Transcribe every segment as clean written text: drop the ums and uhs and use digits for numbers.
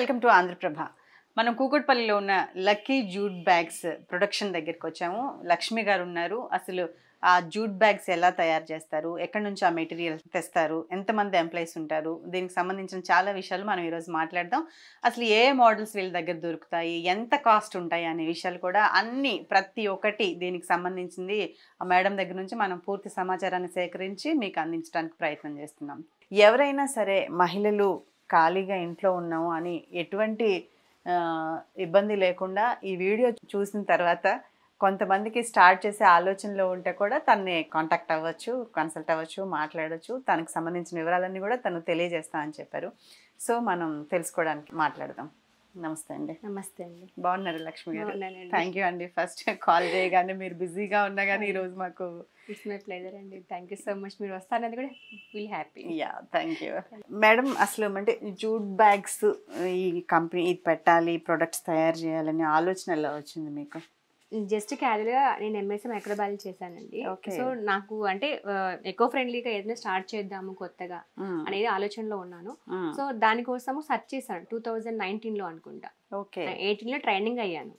Welcome to Andhraprabha. మనం కూకట్పల్లిలో ఉన్న లక్కీ జూట్ బ్యాగ్స్ ప్రొడక్షన్ దగ్గరికి వచ్చాము. లక్ష్మి గారు ఉన్నారు. అసలు ఆ జూట్ బ్యాగ్స్ ఎలా తయారు చేస్తారు, ఎక్కడి నుంచి ఆ మెటీరియల్ తెస్తారు, ఎంతమంది ఎంప్లాయీస్ ఉంటారు, దీనికి సంబంధించిన చాలా విషయాలు మనం ఈరోజు మాట్లాడదాం. అసలు ఏ మోడల్స్ వీళ్ళ దగ్గర దొరుకుతాయి, ఎంత కాస్ట్ ఉంటాయి అనే విషయాలు కూడా అన్నీ ప్రతి ఒక్కటి దీనికి సంబంధించింది ఆ మేడం దగ్గర నుంచి మనం పూర్తి సమాచారాన్ని సేకరించి మీకు అందించడానికి ప్రయత్నం చేస్తున్నాం. ఎవరైనా సరే మహిళలు ఖాళీగా ఇంట్లో ఉన్నాము అని ఎటువంటి ఇబ్బంది లేకుండా ఈ వీడియో చూసిన తర్వాత కొంతమందికి స్టార్ట్ చేసే ఆలోచనలో ఉంటే కూడా తనని కాంటాక్ట్ అవ్వచ్చు, కన్సల్ట్ అవ్వచ్చు, మాట్లాడవచ్చు. తనకు సంబంధించిన వివరాలన్నీ కూడా తను తెలియజేస్తా అని చెప్పారు. సో మనం తెలుసుకోవడానికి మాట్లాడదాం. నమస్తే అండి. నమస్తే అండి. బాగున్నారు లక్ష్మి గారు? థ్యాంక్ యూ అండి. ఫస్ట్ కాల్ చేయగానే మీరు బిజీగా ఉన్నా కానీ ఈరోజు మాకు ఇట్స్ మై ప్లెజర్ అండి. Thank you so much. మీరు వస్తారనేది కూడా feel happy. Yeah, thank you madam. అసలు అంటే జూట్ బ్యాగ్స్ ఈ కంపెనీ ఇది పెట్టాలి, ప్రొడక్ట్స్ తయారు చేయాలనే ఆలోచన ఎలా వచ్చింది మీకు? జస్ట్ క్యాజువల్గా నేను ఎంఎస్సీ మైక్రోబయాలజీ చేశానండి. సో నాకు అంటే ఎకో ఫ్రెండ్లీగా ఏదైనా స్టార్ట్ చేద్దాము కొత్తగా అనేది ఆలోచనలో ఉన్నాను. సో దానికోసము సెర్చ్ చేశాను 2019లో అనుకుంటా. 18లో ట్రైనింగ్ అయ్యాను.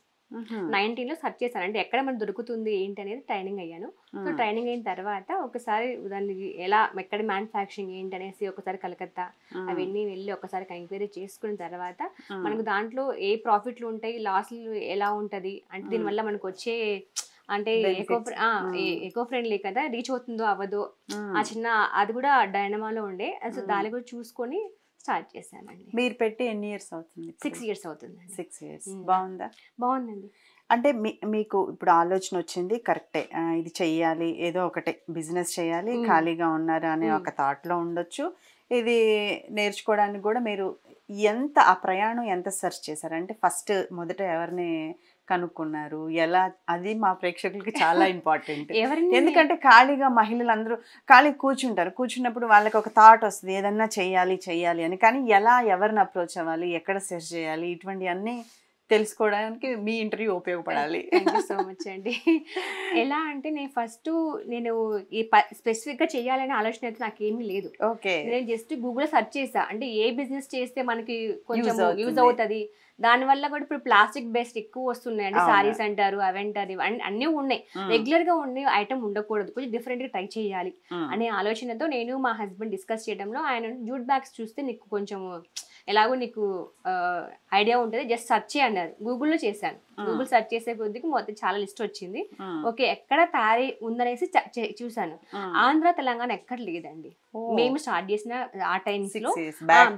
19లో సెర్చ్ చేశాను, అంటే ఎక్కడ మనకు దొరుకుతుంది ఏంటి అనేది ట్రైనింగ్ అయ్యాను. సో ట్రైనింగ్ అయిన తర్వాత ఒకసారి దాన్ని ఎలా ఎక్కడ మ్యానుఫ్యాక్చరింగ్ ఏంటి అనేసి ఒకసారి కలకత్తా అవన్నీ వెళ్ళి ఒకసారి ఎంక్వైరీ చేసుకున్న తర్వాత మనకు దాంట్లో ఏ ప్రాఫిట్లు ఉంటాయి, లాస్లు ఎలా ఉంటది, అంటే దీనివల్ల మనకు వచ్చే అంటే ఎకో ఫ్రెండ్లీ కదా, రీచ్ అవుతుందో అవ్వదో ఆ చిన్న అది కూడా డైనమాలో ఉండే. సో దాని కూడా చూసుకొని స్టార్ట్ చేశానండి. మీరు పెట్టి ఎన్ని ఇయర్స్ అవుతుంది? 6 years అవుతుంది. 6 years. బాగుందా? బాగుందండి. అంటే మీకు ఇప్పుడు ఆలోచన వచ్చింది, కరెక్టే, ఇది చెయ్యాలి, ఏదో ఒకటి బిజినెస్ చేయాలి, ఖాళీగా ఉన్నారు అనే ఒక థాట్లో ఉండొచ్చు. ఇది నేర్చుకోవడానికి కూడా మీరు ఆ ప్రయాణం ఎంత సెర్చ్ చేశారు? అంటే ఫస్ట్ మొదట ఎవరిని కనుక్కున్నారు, ఎలా? అది మా ప్రేక్షకులకి చాలా ఇంపార్టెంట్. ఎందుకంటే ఖాళీగా మహిళలు అందరూ ఖాళీ కూర్చున్నప్పుడు వాళ్ళకి ఒక థాట్ వస్తుంది, ఏదన్నా చెయ్యాలి అని. కానీ ఎలా, ఎవరిని అప్రోచ్ అవ్వాలి, ఎక్కడ సెర్చ్ చేయాలి, ఇటువంటి అన్నీ తెలుసుకోవడానికి మీ ఇంటర్వ్యూ ఉపయోగపడాలి. థ్యాంక్ యూ సో మచ్ అండి. ఎలా అంటే నేను ఈ స్పెసిఫిక్గా చేయాలనే ఆలోచన అయితే నాకేమీ లేదు. ఓకే, నేను జస్ట్ గూగుల్లో సెర్చ్ చేసా, అంటే ఏ బిజినెస్ చేస్తే మనకి కొంచెం యూజ్ అవుతుంది. దానివల్ల కూడా ఇప్పుడు ప్లాస్టిక్ బేస్డ్ ఎక్కువ వస్తున్నాయి, అంటే సారీస్ అంటారు, అవంటారు, అన్నీ ఉన్నాయి. రెగ్యులర్ గా ఉండే ఐటమ్ ఉండకూడదు, కొంచెం డిఫరెంట్ గా ట్రై చేయాలి అనే ఆలోచనతో నేను మా హస్బెండ్ డిస్కస్ చేయడంలో ఆయన జూట్ బ్యాగ్స్ చూస్తే నీకు కొంచెం ఎలాగో నీకు ఐడియా ఉంటుంది, జస్ట్ సెర్చ్ అన్నారు. గూగుల్లో చేశాను. గూగుల్ సెర్చ్ చేసే కొద్దికి మొత్తం చాలా లిస్ట్ వచ్చింది. ఓకే, ఎక్కడ తయారీ ఉందనేసి చూసాను. ఆంధ్ర తెలంగాణ ఎక్కడ లేదండి. మేము స్టార్ట్ చేసిన ఆ టైమ్స్ లో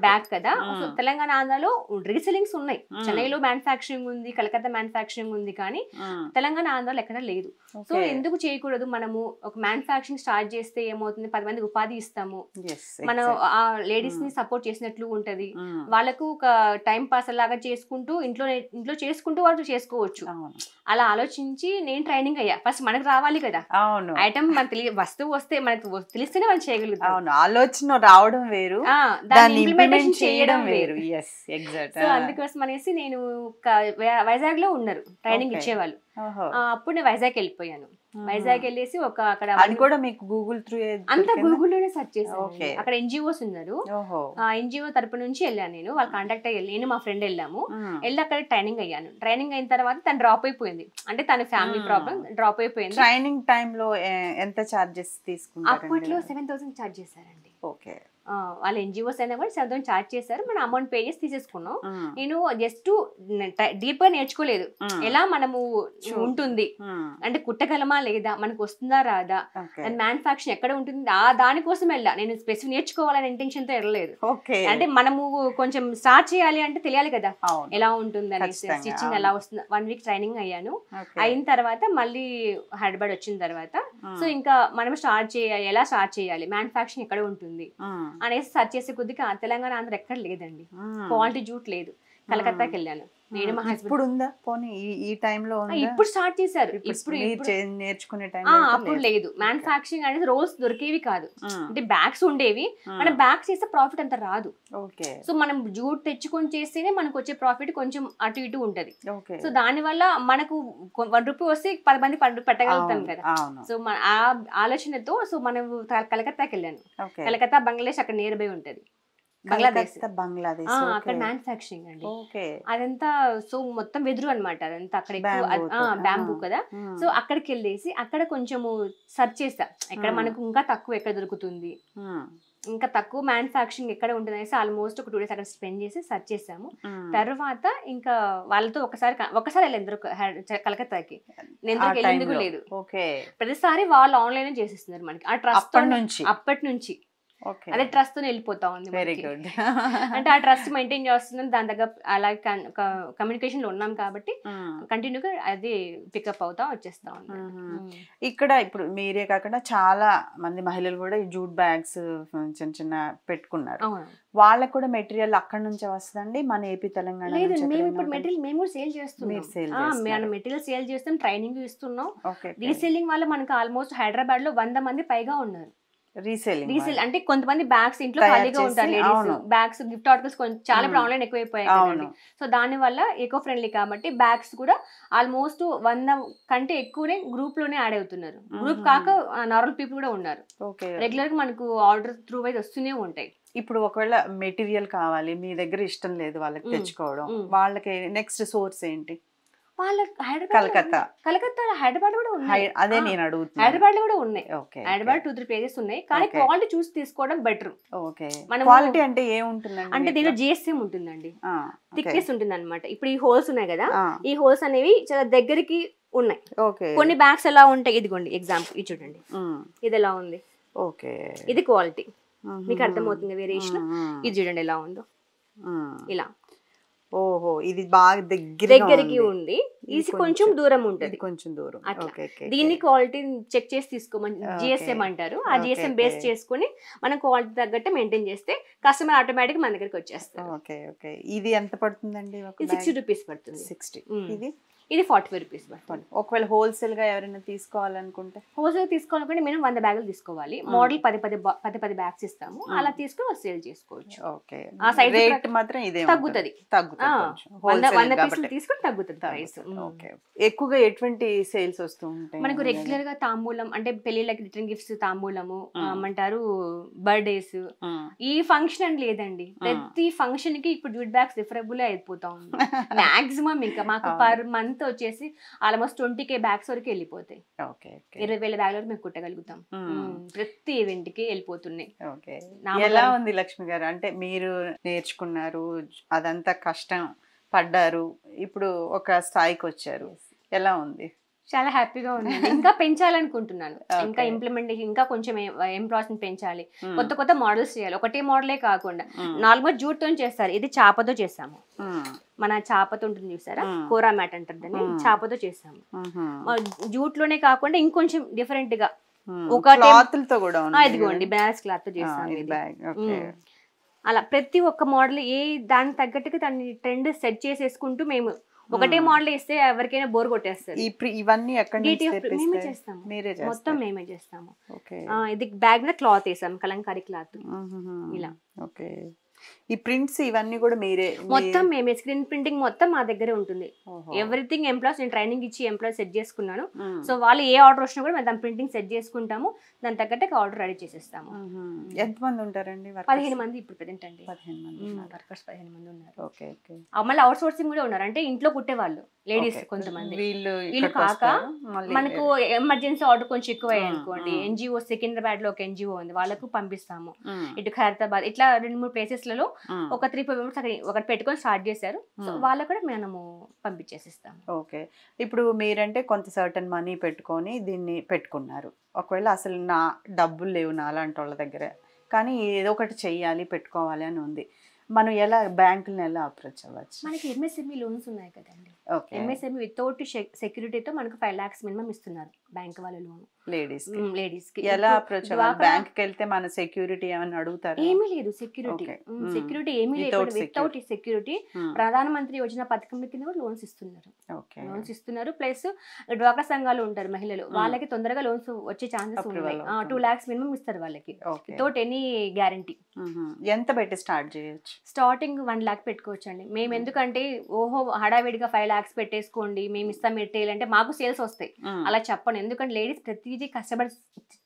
బ్యాక్ కదా. తెలంగాణ ఆంధ్రలో రీసెల్లింగ్స్ ఉన్నాయి. చెన్నైలో మ్యానుఫ్యాక్చరింగ్ ఉంది, కలకత్తా మ్యానుఫ్యాక్చరింగ్ ఉంది, కానీ తెలంగాణ ఆంధ్రలో ఎక్కడ లేదు. సో ఎందుకు చేయకూడదు, మనము ఒక మ్యానుఫ్యాక్చరింగ్ స్టార్ట్ చేస్తే ఏమవుతుంది, 10 మందికి ఉపాధి ఇస్తాము, మనం ఆ లేడీస్ ని సపోర్ట్ చేసినట్లు ఉంటది, వాళ్ళకు ఒక టైం పాస్ లాగా చేసుకుంటూ ఇంట్లో చేసుకుంటూ వాళ్ళు చేసుకోవచ్చు. అలా ఆలోచించి నేను ట్రైనింగ్ అయ్యా. ఫస్ట్ మనకు రావాలి కదా ఐటమ్, మన వస్తువు వస్తే మనకు తెలిస్తేనే మనం చేయగలుగుతాం. ఆలోచన రావడం వేరు, దాన్ని ఇంప్లిమెంట్ చేయడం వేరు. సో అందుకోసం అనేసి నేను వైజాగ్ లో ఉన్నారు ట్రైనింగ్ ఇచ్చేవాళ్ళు. అప్పుడు నేను వైజాగ్ వెళ్ళిపోయాను. వైజాగ్ వెళ్ళేసి అక్కడ కూడా మీకు గూగుల్ త్రూ అంతా గూగుల్లోనే సెర్చ్ చేశాను. అక్కడ ఎన్జిఓస్ ఉన్నారు, ఆ ఎన్జిఓ తరపు నుంచి వెళ్ళాను. నేను వాళ్ళ కాంటాక్ట్ అయ్యి నేను మా ఫ్రెండ్ వెళ్ళాము. వెళ్ళి అక్కడ ట్రైనింగ్ అయ్యాను. ట్రైనింగ్ అయిన తర్వాత తను డ్రాప్ అయిపోయింది, అంటే తన ఫ్యామిలీ ప్రాబ్లం డ్రాప్ అయిపోయింది. ట్రైనింగ్ టైంలో ఎంత చార్జెస్ తీసుకున్నారు? అప్పట్లో 7,000 చార్జ్ చేశారండి. ఓకే, వాళ్ళ ఎన్జిఓస్ అయినా కూడా 7,000 చార్జ్ చేశారు. మనం అమౌంట్ పే చేసి తీసేసుకున్నాం. నేను జస్ట్ డీప్ గా నేర్చుకోలేదు, ఎలా మనము ఉంటుంది అంటే కుట్టగలమా లేదా, మనకు వస్తుందా రాదా, అండ్ మ్యానుఫ్యాక్చరింగ్ ఎక్కడ ఉంటుంది, దానికోసం వెళ్ళా. నేను స్పెసిఫిక్ నేర్చుకోవాలనే ఇంటెన్షన్ తో వెళ్ళలేదు. అంటే మనము కొంచెం స్టార్ట్ చేయాలి అంటే తెలియాలి కదా ఎలా ఉంటుంది అనేసి, స్టిచ్చింగ్ ఎలా వస్తుంది. 1 week ట్రైనింగ్ అయ్యాను. అయిన తర్వాత మళ్ళీ హైదరాబాద్ వచ్చిన తర్వాత సో ఇంకా మనం స్టార్ట్ చేయాలి, ఎలా స్టార్ట్ చేయాలి, మ్యానుఫ్యాక్చరింగ్ ఎక్కడ ఉంటుంది అనేసి సర్చ్ చేసే కొద్దిగా తెలంగాణ ఆంధ్ర ఎక్కడ లేదండి, క్వాలిటీ జూట్ లేదు. కలకత్తాకి వెళ్ళాను నేను, మా హస్బెండ్. ఇప్పుడు ఉందా పోనీ ఈ టైంలో? ఇప్పుడు స్టార్ట్ చేశారు. ఇప్పుడు నేర్చుకునే టైం అప్పుడు లేదు. మ్యానుఫ్యాక్చరింగ్ అనేది రోల్స్ దొరికేవి కాదు, అంటే బ్యాగ్స్ ఉండేవి. మనం బ్యాగ్స్ చేస్తే ప్రాఫిట్ అంత రాదు. సో మనం జూట్ తెచ్చుకొని చేస్తేనే మనకు వచ్చే ప్రాఫిట్ కొంచెం అటు ఇటు ఉంటది. సో దాని వల్ల మనకు 1 రూపీ వస్తే 10 మంది పెట్టగలుగుతాం కదా. సో ఆ ఆలోచనతో సో మనం కలకత్తాకి వెళ్ళాను. కలకత్తా బంగ్లాదేశ్ అక్కడ నియర్ బై ఉంటది. బంగ్లాదేశ్. బంగ్లాదేశ్ అక్కడ మ్యానుఫ్యాక్చరింగ్ అండి. ఓకే. అదంతా సో మొత్తం వెదురు అనమాట, అదంతా అక్కడ బ్యాంబూ కదా. సో అక్కడికి వెళ్ళేసి అక్కడ కొంచెము సర్చ్ చేసా, ఎక్కడ మనకు ఇంకా తక్కువ ఎక్కడ దొరుకుతుంది, ఇంకా తక్కువ మ్యానుఫ్యాక్చరింగ్ ఎక్కడ ఉంటుంది అనేసి ఆల్మోస్ట్ ఒక 2 days అక్కడ స్పెండ్ చేసి సర్చ్ చేసాము. తర్వాత ఇంకా వాళ్ళతో ఒకసారి వెళ్ళి కలకత్తాకి, నేను వెళ్ళింది లేదు. ప్రతిసారి వాళ్ళు ఆన్లైన్ చేసిస్తున్నారు మనకి. ఆ ట్రస్ట్ అప్పటి నుంచి అదే ట్రస్ట్ తో వెళ్ళిపోతా ఉంది. Very good. అంటే ఆ ట్రస్ట్ మెయింటైన్ చేస్తున్నాం, దాని దగ్గర అలా కమ్యూనికేషన్ లో ఉన్నాం కాబట్టి కంటిన్యూగా అది పికప్ అవుతా వచ్చేస్తా ఉంది. ఇక్కడ ఇప్పుడు మీరే కాకుండా చాలా మంది మహిళలు కూడా ఈ జూట్ బ్యాగ్స్ చిన్న చిన్న పెట్టుకున్నారు. వాళ్ళకు కూడా మెటీరియల్ అక్కడ నుంచే వస్తుందండి, మన ఏపీ తెలంగాణ? లేదు, మేము ఇప్పుడు మెటీరియల్ మేము సేల్ చేస్తున్నాం. మనం మెటీరియల్ సేల్ చేస్తాం, ట్రైనింగ్ ఇస్తున్నాం. రీసేలింగ్ వల్ల మనకు ఆల్మోస్ట్ హైదరాబాద్ లో 100 మంది పైగా ఉన్నారు. రీసేల్ అంటే కొంతమంది బ్యాగ్స్ ఇంట్లో ఖాళీగా ఉంటారు లేడీస్, బ్యాగ్స్ గిఫ్ట్ ఆర్టికల్స్ చాలా ఇప్పుడు ఆన్లైన్ ఎక్కువైపోయాయి కదండి. సో దాని వల్ల ఎకో ఫ్రెండ్లీ కాబట్టి బ్యాగ్స్ కూడా ఆల్మోస్ట్ 100 కంటే ఎక్కువనే గ్రూప్ లోనే యాడ్ అవుతున్నారు. గ్రూప్ కాక నార్మల్ పీపుల్ కూడా ఉన్నారు. రెగ్యులర్ గా మనకు ఆర్డర్ త్రూ వైజ్ వస్తూనే ఉంటాయి. ఇప్పుడు ఒకవేళ మెటీరియల్ కావాలి, మీ దగ్గర ఇష్టం లేదు వాళ్ళకి తెచ్చుకోవడం, వాళ్ళకి నెక్స్ట్ సోర్స్ ఏంటి? కలకత్తా, హైదరాబాద్ కూడా ఉన్నాయి. అదే నేను అడుగుతున్నా, హైదరాబాద్ లో కూడా ఉన్నాయి. హైదరాబాద్ 2-3 ప్లేసెస్ ఉన్నాయి, కానీ క్వాలిటీ చూసి తీసుకోవడం బెటర్. క్వాలిటీ అంటే ఏముంటుంది అంటే దీనిలో జిఎస్ఎం ఉంటుందండి, థిక్నెస్ ఉంటుంది అనమాట. ఇప్పుడు ఈ హోల్స్ ఉన్నాయి కదా, ఈ హోల్స్ అనేవి చాలా దగ్గరికి ఉన్నాయి. కొన్ని బ్యాగ్స్ ఎలా ఉంటాయి, ఇదిగోండి ఎగ్జాంపుల్ ఇది చూడండి, ఇది ఎలా ఉంది, ఇది క్వాలిటీ మీకు అర్థమవుతుంది వేరియేషన్. ఇది చూడండి ఎలా ఉందో, ఇలా ఓహో ఇది బాగా దగ్గరికి ఉంది, ఇది కొంచెం దూరం ఉంటుంది, కొంచెం దూరం. దీన్ని క్వాలిటీ చెక్ చేసి తీసుకోమని జిఎస్ఎం అంటారు. ఆ జిఎస్ఎం బేస్ చేసుకుని మనం క్వాలిటీ తగ్గట్టు మెయింటైన్ చేస్తే కస్టమర్ ఆటోమేటిక్ మన దగ్గరికి వచ్చేస్తారు. ఇది ఎంత పడుతుందండి? 60 రూపీస్ పడుతుంది. 60. ఇది 45 రూపీస్ పడుతుంది. ఒకవేళ హోల్సేల్ గా ఎవరైనా తీసుకోవాలనుకుంటే, హోల్సేల్ తీసుకోవాలనుకుంటే మినిమం 100 బ్యాగులు తీసుకోవాలి. మోడల్ 10 బ్యాగ్స్ ఇస్తాము, అలా తీసుకుని సేల్ చేసుకోవచ్చు. ఆ సైజ్ రేట్ మాత్రం ఇదే తగ్గుతుంది. 100 పీసులు తీసుకుని తగ్గుతుంది ప్రైస్. ఎక్కువగా ఎటువంటి సేల్స్ వస్తూ ఉంటాయి మనకు? రెగ్యులర్ గా తాంబూలం అంటే పెళ్లిళ్ళకి రిటర్న్ గిఫ్ట్స్, తాంబూలము ఏమంటారు, బర్త్డేస్, ఈ ఫంక్షన్ అని లేదండి, ప్రతి ఫంక్షన్ కి ఇప్పుడు జూట్ బ్యాగ్స్ రిఫరబుల్ అయిపోతా ఉంది. మాక్సిమం ఇంకా మాకు పర్ మంత్ వచ్చేసి ఆల్మోస్ట్ 20K బ్యాగ్స్ వరకు వెళ్ళిపోతాయి. 20,000 బ్యాగ్ వరకు మేము కుట్టగలుగుతాం. ప్రతి ఈవెంట్ కి వెళ్ళిపోతున్నాయి. ఎలా ఉంది లక్ష్మి గారు? అంటే మీరు నేర్చుకున్నారు, అదంతా కష్టం పడ్డారు, ఇప్పుడు ఒక స్థాయికి వచ్చారు, ఎలా ఉంది? చాలా హ్యాపీగా ఉంది. ఇంకా పెంచాలనుకుంటున్నాను, ఇంకా ఇంప్లిమెంటేషన్, ఇంకా కొంచెం ఎంప్లాయ్స్ పెంచాలి, కొత్త కొత్త మోడల్స్ చేయాలి. ఒకటే మోడలే కాకుండా నార్మల్ జూట్ తో చేస్తారు, ఇది చాపతో చేసాము. మన చాపతో ఉంటుంది చూసారా, కోరా మ్యాట్ అంటారు దాన్ని, చాపతో చేసాము. జూట్ లోనే కాకుండా ఇంకొంచెం డిఫరెంట్ గా ఒక ఇదిగోండి బెనారస్ క్లాత్ తో చేసాము. అలా ప్రతి ఒక్క మోడల్ ఏ దానికి తగ్గట్టుగా దాన్ని ట్రెండ్ సెట్ చేసేసుకుంటూ మేము ఒకటే మోడల్ ఇస్తే ఎవరికైనా బోర్ కొట్టేస్తారు. ఇవన్నీ మేమే చేస్తాము, మొత్తం మేమే చేస్తాము. ఇది బ్యాగ్ మీద క్లాత్ వేసాము, కలంకారీ క్లాత్. ఇలా ఈ ప్రింట్స్ ఇవన్నీ కూడా మీరే మొత్తం మేమే, స్క్రీన్ ప్రింటింగ్ మొత్తం మా దగ్గరే ఉంటుంది. ఎవ్రీథింగ్ ఎంప్లాయ్స్, నేను ట్రైనింగ్ ఇచ్చి ఎంప్లాయ్ సెట్ చేసుకున్నాను. సో వాళ్ళు ఏ ఆర్డర్ వచ్చినా కూడా మేము దాని ప్రింటింగ్ సెట్ చేసుకుంటాము, దాని తగ్గట్టు ఆర్డర్ రెడీ చేసేస్తాము. ఎంతమంది ఉంటారండి? 15 మంది ఇప్పుడు ప్రెజెంట్ అండి. 15 మంది వర్కర్స్ 15 మంది ఉన్నారు. మళ్ళీ అవుట్ సోర్సింగ్ కూడా ఉన్నారు, అంటే ఇంట్లో కుట్టే వాళ్ళు లేడీస్ కొంతమంది. వీళ్ళు కాక మనకు ఎమర్జెన్సీ ఆర్డర్ కొంచెం ఎక్కువ అయ్యాయి అనుకోండి, ఎన్జిఓ సికింద్రాబాద్ లో ఒక ఎన్జిఓ ఉంది, వాళ్ళకు పంపిస్తాము. ఇటు ఖైరతాబాద్ ఇట్లా 2-3 ప్లేసెస్ లలో ఒక 3-4 మెంబర్స్ అక్కడ ఒకటి పెట్టుకొని స్టార్ట్ చేశారు. సో వాళ్ళకు కూడా మనము పంపించేసిస్తాం. ఓకే, ఇప్పుడు మీరంటే కొంత సర్టన్ మనీ పెట్టుకొని దీన్ని పెట్టుకున్నారు. ఒకవేళ అసలు నా డబ్బులు లేవు నా అలాంటి వాళ్ళ దగ్గర, కానీ ఏదో ఒకటి చెయ్యాలి, పెట్టుకోవాలి అని ఉంది, మనం ఎలా బ్యాంకులను ఎలా అప్రోచ్ అవ్వచ్చు? మనకి ఎంఎస్ఎంఈ లోన్స్ ఉన్నాయి కదండి. ఎంఎస్ఎంఈ వితౌట్ సెక్యూరిటీతో మనకు 5 lakhs మినిమం ఇస్తున్నారు బ్యాంక్ వాళ్ళ లోన్. లేడీస్ కి ఎలా అప్రోచ్ అవ్వాలి? బ్యాంక్ కి వెళ్తే మన సెక్యూరిటీ ఏమైనా అడుగుతారు? ఏమీ లేదు, సెక్యూరిటీ ఏమీ లేదు. వితౌట్ సెక్యూరిటీ ప్రధానమంత్రి యోజన పథకం కింద కూడా లోన్స్ ఇస్తున్నారు. ప్లస్ డ్వాక్రా సంఘాలు ఉంటారు మహిళలు, వాళ్ళకి తొందరగా లోన్స్ వచ్చే ఛాన్సెస్ ఉన్నాయి. 2 lakhs మినిమం ఇస్తారు వాళ్ళకి, వితౌట్ ఎనీ గ్యారంటీ. ఎంత పెట్టి స్టార్ట్ చేయొచ్చు? స్టార్టింగ్ 1 lakh పెట్టుకోవచ్చు అండి. మేము ఎందుకంటే ఓహో హడావిడిగా 5 lakhs పెట్టేసుకోండి మేము ఇస్తాం మెటీరియల్ అంటే మాకు సేల్స్ వస్తాయి, అలా చెప్పను. ఎందుకంటే లేడీస్ ప్రతిదీ కష్టపడి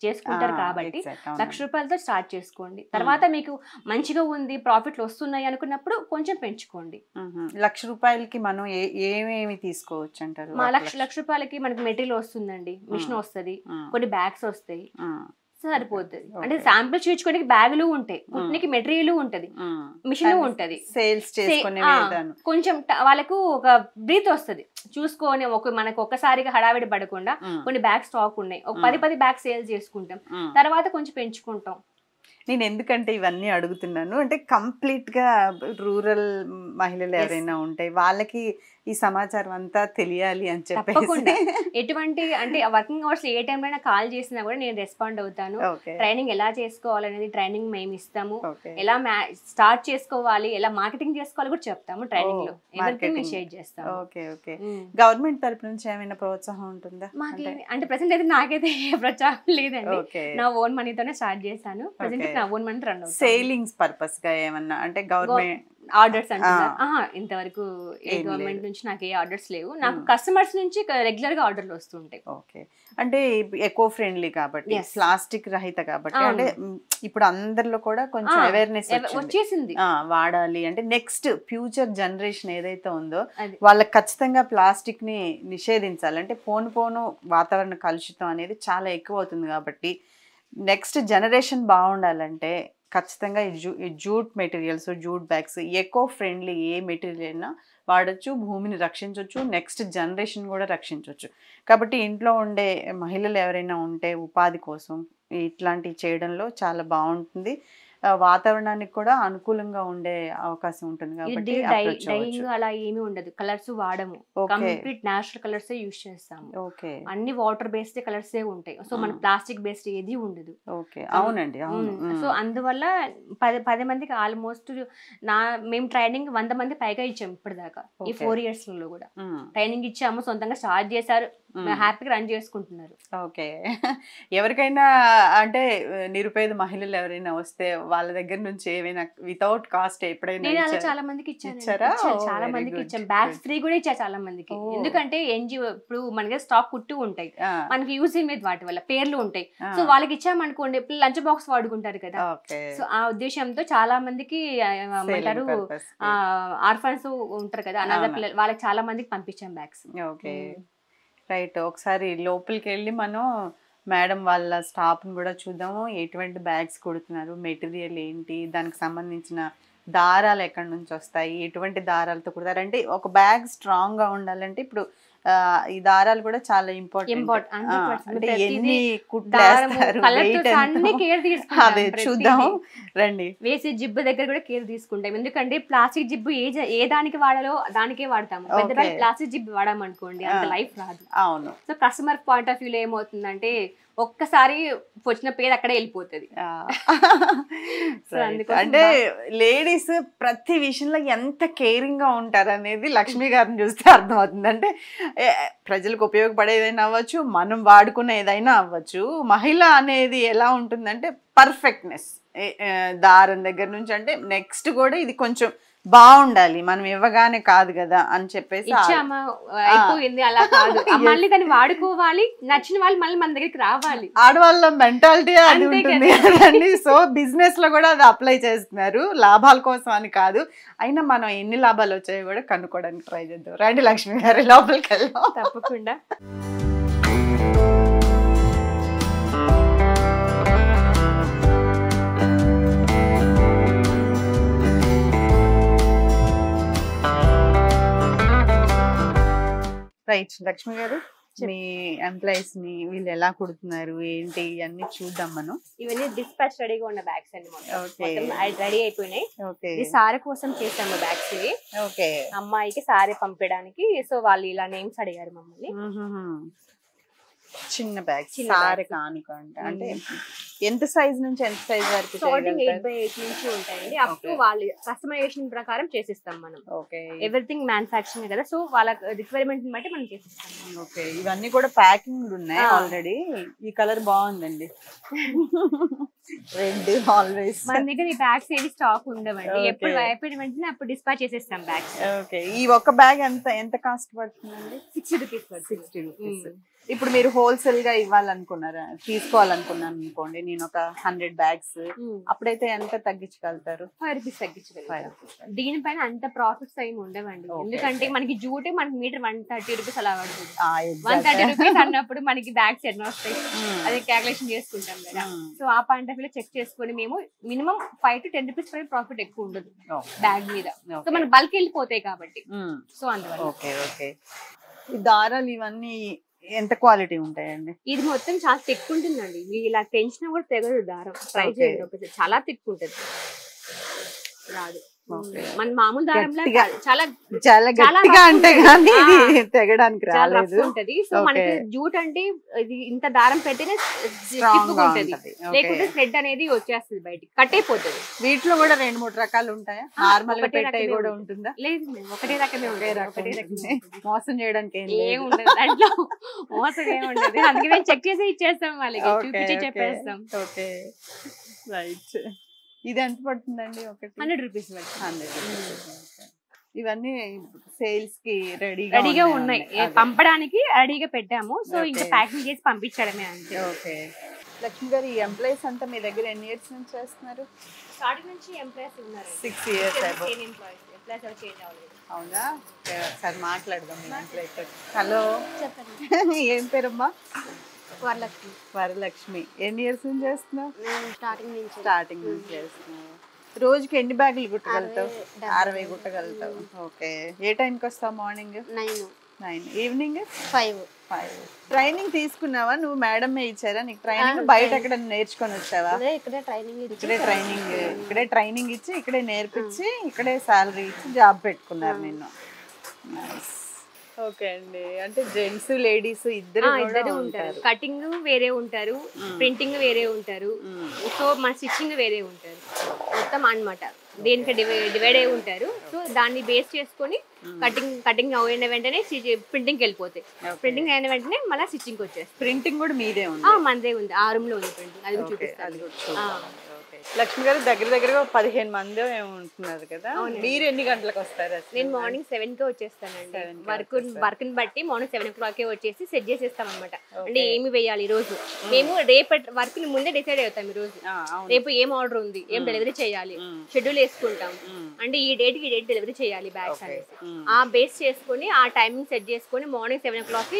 చేసుకుంటారు కాబట్టి exact, ₹1,00,000 స్టార్ట్ చేసుకోండి. తర్వాత మీకు మంచిగా ఉంది, ప్రాఫిట్లు వస్తున్నాయి అనుకున్నప్పుడు కొంచెం పెంచుకోండి. ₹1,00,000కి మనం ఏమేమి తీసుకోవచ్చు అంటారు? మా ₹1,00,000కి మనకి మెటీరియల్ వస్తుందండి, మిషన్ వస్తుంది, కొన్ని బ్యాగ్స్ వస్తాయి, సరిపోతుంది. అంటే శాంపిల్ చూపించుకోవడానికి బ్యాగులు ఉంటాయి, కుట్నికి మెటీరియల్ ఉంటది, మిషన్ ఉంటది, సేల్స్ చేసుకునే కొంచెం వాళ్ళకు ఒక బ్రీత్ వస్తుంది చూసుకొని. మనకు ఒక్కసారిగా హడావిడి పడకుండా కొన్ని బ్యాగ్ స్టాక్ ఉన్నాయి, ఒక 10 బ్యాగ్ సేల్ చేసుకుంటాం, తర్వాత కొంచెం పెంచుకుంటాం. నేను ఎందుకంటే ఇవన్నీ అడుగుతున్నాను అంటే కంప్లీట్ గా రూరల్ మహిళలు ఎవరైనా ఉంటాయి వాళ్ళకి ఈ సమాచారం అంతా తెలియాలి అని చెప్పేసి ఎటువంటి అంటే వర్కింగ్ అవర్స్ ఏ టైం అయినా కాల్ చేసినా కూడా నేను రెస్పాండ్ అవుతాను. ట్రైనింగ్ ఎలా చేసుకోవాలనేది ట్రైనింగ్ మేము ఇస్తాము, ఎలా స్టార్ట్ చేసుకోవాలి, ఎలా మార్కెటింగ్ చేసుకోవాలి కూడా చెప్తాము ట్రైనింగ్ లో, ఎవ్రీథింగ్ మేము షేర్ చేస్తాము. Okay okay. గవర్నమెంట్ తరపు నుంచి ఏమైనా ప్రోత్సాహం ఉంటుందా? మాకు అంటే ప్రెసెంట్ అయితే నాకైతే ఏ ప్రోత్సాహం లేదండి, నా ఓన్ మనీతోనే స్టార్ట్ చేశాను, ప్రెసెంట్ నా ఓన్ మనీ రన్ అవుతుంది. సేలింగ్స్ పర్పస్ గా ఏమన్నా అంటే గవర్నమెంట్ ఆర్డర్స్ అంటున్నారు? ఇంతవరకు ఏ గవర్నమెంట్ నుంచి నాకు ఏ ఆర్డర్స్ లేవు, నాకు కస్టమర్స్ నుంచి రెగ్యులర్ గా ఆర్డర్లు వస్తుంటాయి. ఓకే. అంటే ఎకో ఫ్రెండ్లీ కాబట్టి, ప్లాస్టిక్ రహిత కాబట్టి, అంటే ఇప్పుడు అందరిలో కూడా కొంచెం అవేర్నెస్ వచ్చేసింది, వాడాలి అంటే నెక్స్ట్ ఫ్యూచర్ జనరేషన్ ఏదైతే ఉందో వాళ్ళకి ఖచ్చితంగా ప్లాస్టిక్ ని నిషేధించాలి. అంటే పోను వాతావరణ కలుషితం అనేది చాలా ఎక్కువ అవుతుంది కాబట్టి నెక్స్ట్ జనరేషన్ బాగుండాలంటే ఖచ్చితంగా ఈ jute materials, jute bags, eco friendly ఏ మెటీరియల్ అయినా వాడచ్చు, భూమిని రక్షించవచ్చు, నెక్స్ట్ జనరేషన్ కూడా రక్షించవచ్చు. కాబట్టి ఇంట్లో ఉండే మహిళలు ఎవరైనా ఉంటే ఉపాధి కోసం ఇట్లాంటివి చేయడంలో చాలా బాగుంటుంది, వాతావరణానికి కూడా అనుకూలంగా ఉండే అవకాశం ఉంటుంది కాబట్టి డైయింగ్ అలా ఏమీ ఉండదు, కలర్స్ వాడము, కంప్లీట్ నేచురల్ కలర్స్ యూజ్ చేస్తాము. ఓకే. అన్ని వాటర్ బేస్డ్ కలర్స్ ఉంటాయి, సో మన ప్లాస్టిక్ బేస్డ్ ఏది ఉండదు. ఓకే. అవునండి, అవును. సో అందువల్ల 10 మందికి ఆల్మోస్ట్ మేము ట్రైనింగ్ 100 మంది పైగా ఇచ్చాము ఇప్పటిదాకా, ఈ 4 years లో కూడా ట్రైనింగ్ ఇచ్చాము, సొంతంగా స్టార్ట్ చేశారు, హ్యాపీగా రన్ చేసుకుంటున్నారు. ఓకే. ఎవరికైనా అంటే నిరుపేద మహిళలు ఎవరైనా వస్తే వాళ్ళ దగ్గర నుంచి ఏమైనా వితౌట్ కాస్ట్ ఎప్పుడైనా చాలా మందికి ఇచ్చారా? చాలా మందికి ఇచ్చాం, బ్యాగ్స్ ఫ్రీ కూడా ఇచ్చా చాలా మందికి. ఎందుకంటే ఎన్జిఓ ఇప్పుడు మనకి స్టాక్ కుట్టు ఉంటాయి, మనకి యూజ్ మీద వాటి వల్ల పేర్లు ఉంటాయి, సో వాళ్ళకి ఇచ్చామనుకోండి లంచ్ బాక్స్ వాడుకుంటారు కదా, సో ఆ ఉద్దేశంతో చాలా మందికి ఏమంటారు ఆర్ఫన్స్ ఉంటారు కదా, అనాథ పిల్లలు, వాళ్ళకి చాలా మందికి పంపించాం బ్యాగ్స్. Okay, right. ఒకసారి లోపలికి వెళ్ళి మనం మేడం వాళ్ళ స్టాఫ్ని కూడా చూద్దాము, ఎటువంటి బ్యాగ్స్ కుడుతున్నారు, మెటీరియల్ ఏంటి, దానికి సంబంధించిన దారాలు ఎక్కడి నుంచి వస్తాయి, ఎటువంటి దారాలతో కుడతారు. అంటే ఒక బ్యాగ్ స్ట్రాంగ్గా ఉండాలంటే ఇప్పుడు ఈ దారాలు కూడా చాలా ఇంపార్టెంట్. అంటే ఎన్ని కుట్లేస్తారు, అదే చూద్దాం రండి. వేసే జిబ్బు దగ్గర కూడా కేర్ తీసుకుంటాం, ఎందుకంటే ప్లాస్టిక్ జిబ్బు ఏ దానికి వాడాలో దానికే వాడతాము, పెద్ద ప్లాస్టిక్ జిబ్బు వాడామనుకోండి అంత లైఫ్ రాదు. అవును. సో కస్టమర్ పాయింట్ ఆఫ్ వ్యూలో ఏమవుతుందంటే ఒక్కసారి వచ్చిన పేరు అక్కడే వెళ్ళిపోతుంది. అంటే లేడీస్ ప్రతి విషయంలో ఎంత కేరింగ్ గా ఉంటారు అనేది లక్ష్మి గారిని చూస్తే అర్థమవుతుంది. అంటే ప్రజలకు ఉపయోగపడేదైనా అవ్వచ్చు, మనం వాడుకునే ఏదైనా అవ్వచ్చు, మహిళ అనేది ఎలా ఉంటుందంటే పర్ఫెక్ట్నెస్, దారం దగ్గర నుంచి అంటే నెక్స్ట్ కూడా ఇది కొంచెం బాగుండాలి, మనం ఇవ్వగానే కాదు కదా అని చెప్పేసి అయిపోయింది అలా కాదు, మళ్ళీ దాన్ని వాడుకోవాలి, నచ్చిన వాళ్ళు మళ్ళీ మన దగ్గరికి రావాలి, ఆడవాళ్ళ మెంటాలిటీ అది ఉంటుంది కదండి. సో బిజినెస్ లో కూడా అది అప్లై చేస్తున్నారు, లాభాల కోసం అని కాదు. అయినా మనం ఎన్ని లాభాలు వచ్చాయో కూడా కనుక్కోవడానికి ట్రై చేద్దాం. రండి లక్ష్మి గారి, లోపలికి వెళ్దాం. తప్పకుండా. రైట్ లక్ష్మి గారు, మీ ఎంప్లాయీస్ ని వీళ్ళు ఎలా కుడుతున్నారు ఏంటి అన్ని చూద్దాం మనం. ఇవన్నీ డిస్పాచ్ రెడీగా ఉన్న బ్యాగ్స్ అండి, మొత్తం రెడీ అయిపోయినాయి. ఇది సారీ కోసం చేసాము బ్యాగ్స్ ఇవి. ఓకే. అమ్మాయికి సారీ పంపించడానికి, సో వాళ్ళు ఇలా నేమ్స్ అడిగారు మమ్మల్ని. చిన్న బ్యాగ్ సారీ కానుక అంటే ఎంత సైజ్ నుంచి ఎంత సైజ్ వరకు స్టార్టింగ్ చేయగలుగుతారు? 8x8 నుంచి ఉంటాయండి. అప్ టు వాళ్ళ కస్టమైజేషన్ ప్రకారం చేసిస్తాం మనం. ఓకే. ఎవ్రీథింగ్ మ్యానుఫ్యాక్చరింగ్ కదా, సో వాళ్ళ రిక్వైర్మెంట్ బట్టి మనం చేసిస్తాం. ఓకే. ఇవన్నీ కూడా ప్యాకింగ్ ఉన్నాయి ఆల్రెడీ. ఈ కలర్ బాగుందండి. Red always. మన దగ్గర ఈ బ్యాగ్స్ ఏవి స్టాక్ ఉండవండి. ఎప్పుడు అయిపోయిన వెంటనే అప్పుడు డిస్పాచ్ చేసేస్తాం బ్యాగ్స్. ఓకే. ఈ ఒక బ్యాగ్ ఎంత కాస్ట్ పడుతుందండి? 60 రూపీస్. 60 రూపీస్. ఇప్పుడు మీరు హోల్సేల్ గా ఇవ్వాలనుకున్నారా, తీసుకోవాలనుకున్నాను అనుకోండి, నేను ఒక 100 బ్యాగ్స్, అప్పుడైతే ఎంత తగ్గించగలుగుతారు? 5 రూపీస్ తగ్గించగలుగుతారు. దీనిపైన అంత ప్రాఫిట్స్ ఏమి ఉండవండి. ఎందుకంటే మనకి జూటే మనకి మీటర్ 130 రూపీస్ అలా పడుతుంది. 130 రూపీస్ అన్నప్పుడు మనకి బ్యాగ్స్ ఎన్నో వస్తాయి, అది క్యాల్కులేషన్ చేసుకుంటాం కదా. సో ఆ పాయింట్ ఆఫ్ వ్యూ చెక్ చేసుకుని మేము మినిమం 5 to 10 రూపీస్ పై ప్రాఫిట్ ఎక్కువ ఉండదు బ్యాగ్ మీద. సో మన బల్క్ వెళ్ళిపోతాయి కాబట్టి. సో అందువల్ల. ఓకే. ఓకే. ఈ దారాలు ఇవన్నీ ఎంత క్వాలిటీ ఉంటాయండి? ఇది మొత్తం చాలా థిక్ ఉంటుందండి. మీరు ఇలా పెంచినా కూడా తెగదు దారం. ట్రై చేయండి, చాలా థిక్ ఉంటుంది, రాదు. మన మామూలు దారంలో చాలా చాలా గట్టిగా అంటే గానీ ఇది తెగడానికి రాలేదు ఉంటది. సో మనకి జూట్ అంటే ఇది ఇంత దారం పెడితేనే ఉంటది, లేకుంటే థ్రెడ్ అనేది వచ్చేస్తుంది బయటికి, కట్ అయిపోతుంది. వీటిలో కూడా 2-3 రకాలు ఉంటాయా? నార్మల్ గా పెట్టాయి కూడా ఉంటుందా? లేదు, ఒకటే రకమే ఉంటాయి. మోసం చేయడానికి ఏం ఉండదు దాంట్లో, మోసం ఏం ఉండదు. అందుకే మేము చెక్ చేసి ఇచ్చేస్తాం వాళ్ళకి, చూపించి చెప్పేస్తాం. Okay, right. ఇది ఎంత పడుతుందండి? ఒకటి 100 రూపీస్. 100 రూపీస్. ఇవన్నీ సేల్స్ కి రెడీగా ఉన్నాయి, పంపడానికి రెడీగా పెట్టాము. సో ఇంకా ప్యాకింగ్ చేసి పంపించడమే అంతే. ఓకే. లక్ష్మి గారు, ఈ ఎంప్లాయీస్ అంతా మీ దగ్గర ఎన్ని ఇయర్స్ నుంచి చేస్తున్నారు? స్టార్టింగ్ నుంచి ఎంప్లాయీస్ ఉన్నారు. 6 years. అవునా? ఒకసారి మాట్లాడదాం. హలో, చెప్పండి. ఏం పేరమ్మా? వరలక్ష్మి. వరలక్ష్మి. ఎన్ని ఇయర్స్ నుంచి చేస్తున్నావు? స్టార్టింగ్ నుంచి చేస్తున్నావు. రోజుకి ఎన్ని బ్యాగులు కుట్టగలుగుతావు? 60 కుట్టగలుగుతావు. ఓకే. ఏ టైంకి వస్తావు? Morning 9, evening 5. ట్రైనింగ్ తీసుకున్నావా నువ్వు? మేడమే ఇచ్చారా నీకు ట్రైనింగ్? బయట ఎక్కడ నేర్చుకొని వచ్చావా? ఇక్కడే ట్రైనింగ్ ఇచ్చి ఇక్కడే నేర్పించి ఇక్కడే శాలరీ ఇచ్చి జాబ్ పెట్టుకున్నారు నిన్ను. ఓకే అండి. అంటే జెంట్స్ లేడీస్ ఇద్దరు ఉంటారు. కటింగ్ వేరే ఉంటారు, ప్రింటింగ్ వేరే ఉంటారు, సో మన స్టిచ్చింగ్ వేరే ఉంటారు, మొత్తం అన్నమాట. దేనికి డివైడ్ అయి ఉంటారు. సో దాన్ని బేస్ చేసుకొని కటింగ్ అయిన వెంటనే ప్రింటింగ్ వెళ్ళిపోతాయి. ప్రింటింగ్ అయిన వెంటనే మళ్ళీ స్టిచ్చింగ్ వచ్చేస్తుంది. ప్రింటింగ్ కూడా మీదే ఉంది? మనదే ఉంది, ఆ రూమ్ లో ఉంది ప్రింటింగ్. అది చూపిస్తాను. లక్ష్మి గారు, దగ్గర 15 మంది ఉంటున్నారు కదా, మీరు ఎన్ని గంటలకు వస్తారు? నేను మార్నింగ్ 7 కి వచ్చేస్తానండి. వర్క్ ని బట్టి మార్నింగ్ 7 o'clock వచ్చేసి సెట్ చేసేస్తాం అనమాట. అంటే ఏమి వేయాలి ఈ రోజు, మేము రేపటి వర్క్ ని ముందే డిసైడ్ అవుతాం. ఈ రోజు రేపు ఏం ఆర్డర్ ఉంది, ఏం డెలివరీ చేయాలి, షెడ్యూల్ వేసుకుంటాం. అంటే ఈ డేట్ కి డేట్ డెలివరీ చేయాలి బ్యాగ్స్ అనేసి ఆ బేస్ చేసుకుని ఆ టైమింగ్ సెట్ చేసుకుని మార్నింగ్ 7 o'clock